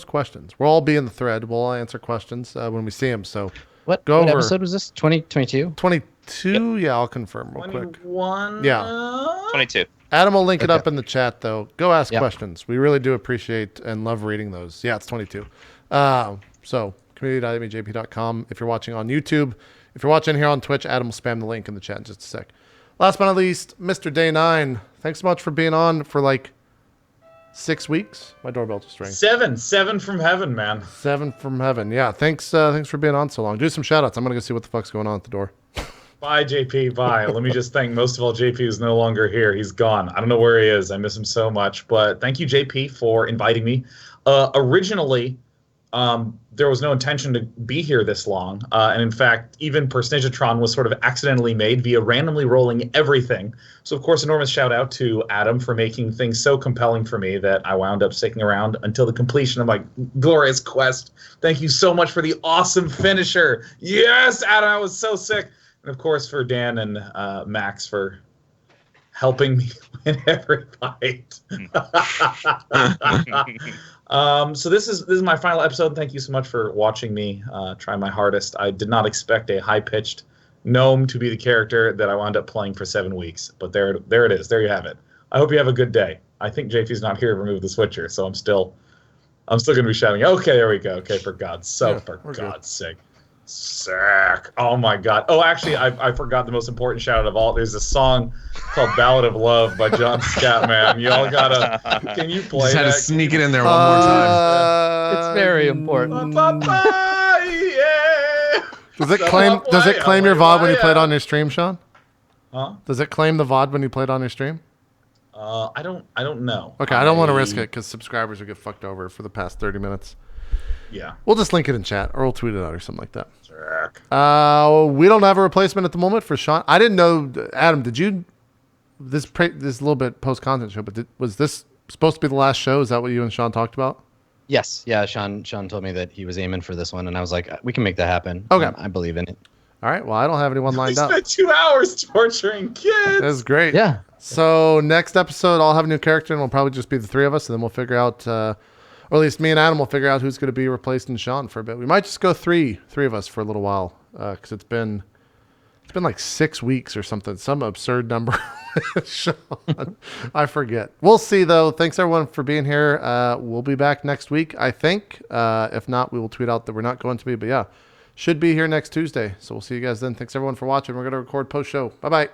Speaker 1: questions. We'll all be in the thread. We'll all answer questions when we see them. So
Speaker 2: what episode was this? 2022?
Speaker 1: 22? Yep. Yeah, I'll confirm real quick.
Speaker 3: 21?
Speaker 1: Yeah.
Speaker 5: 22.
Speaker 1: Adam will link it up in the chat, though. Go ask questions. We really do appreciate and love reading those. Yeah, it's 22. So community.itmeJP.com. If you're watching on YouTube, if you're watching here on Twitch, Adam will spam the link in the chat in just a sec. Last but not least, Mr. Day 9. Thanks so much for being on for like 6 weeks. My doorbell just rang.
Speaker 3: 7 from heaven, man.
Speaker 1: 7 from heaven. Yeah, thanks for being on so long. Do some shout outs. I'm gonna go see what the fuck's going on at the door.
Speaker 3: Bye, JP. Bye. Let me just thank most of all JP is no longer here. He's gone. I don't know where he is. I miss him so much. But thank you, JP, for inviting me. Originally, there was no intention to be here this long. And in fact, even Personagetron was sort of accidentally made via randomly rolling everything. So, of course, enormous shout out to Adam for making things so compelling for me that I wound up sticking around until the completion of my glorious quest. Thank you so much for the awesome finisher. Yes, Adam, I was so sick. And, of course, for Dan and Max for helping me win every fight. So this is my final episode. Thank you so much for watching me try my hardest. I did not expect a high-pitched gnome to be the character that I wound up playing for 7 weeks. But there it is. There you have it. I hope you have a good day. I think JP's not here to remove the switcher, so I'm still going to be shouting. Okay, there we go. Okay, for God's sake. Sick. Oh my God. Oh, actually, I forgot the most important shout out of all. There's a song called "Ballad of Love" by John Scatman. Y'all gotta. Can you play
Speaker 4: Just had
Speaker 3: that?
Speaker 4: to sneak it in there one more time.
Speaker 2: It's very important.
Speaker 3: Yeah.
Speaker 1: Does it claim your VOD when you play it on your stream, Sean?
Speaker 3: Huh?
Speaker 1: Does it claim the VOD when you play it on your stream?
Speaker 3: I don't know.
Speaker 1: Okay, I don't want to risk it because subscribers will get fucked over for the past 30 minutes.
Speaker 3: Yeah.
Speaker 1: We'll just link it in chat, or we'll tweet it out or something like that.
Speaker 3: Sick.
Speaker 1: We don't have a replacement at the moment for Sean. I didn't know. Adam, did you? This a little bit post content show, but was this supposed to be the last show? Is that what you and Sean talked about?
Speaker 2: Yes. Yeah. Sean told me that he was aiming for this one, and I was like, we can make that happen.
Speaker 1: Okay.
Speaker 2: I believe in it.
Speaker 1: All right. Well, I don't have anyone lined up.
Speaker 3: Spent 2 hours torturing kids.
Speaker 1: That's great.
Speaker 2: Yeah.
Speaker 1: So next episode, I'll have a new character, and we'll probably just be the three of us, and then we'll figure out, or at least me and Adam will figure out who's going to be replacing Sean for a bit. We might just go three of us for a little while, because it's been like 6 weeks or something, some absurd number. Sean, I forget. We'll see though. Thanks everyone for being here. We'll be back next week, I think. If not, we will tweet out that we're not going to be. But yeah, should be here next Tuesday. So we'll see you guys then. Thanks everyone for watching. We're going to record post show. Bye bye.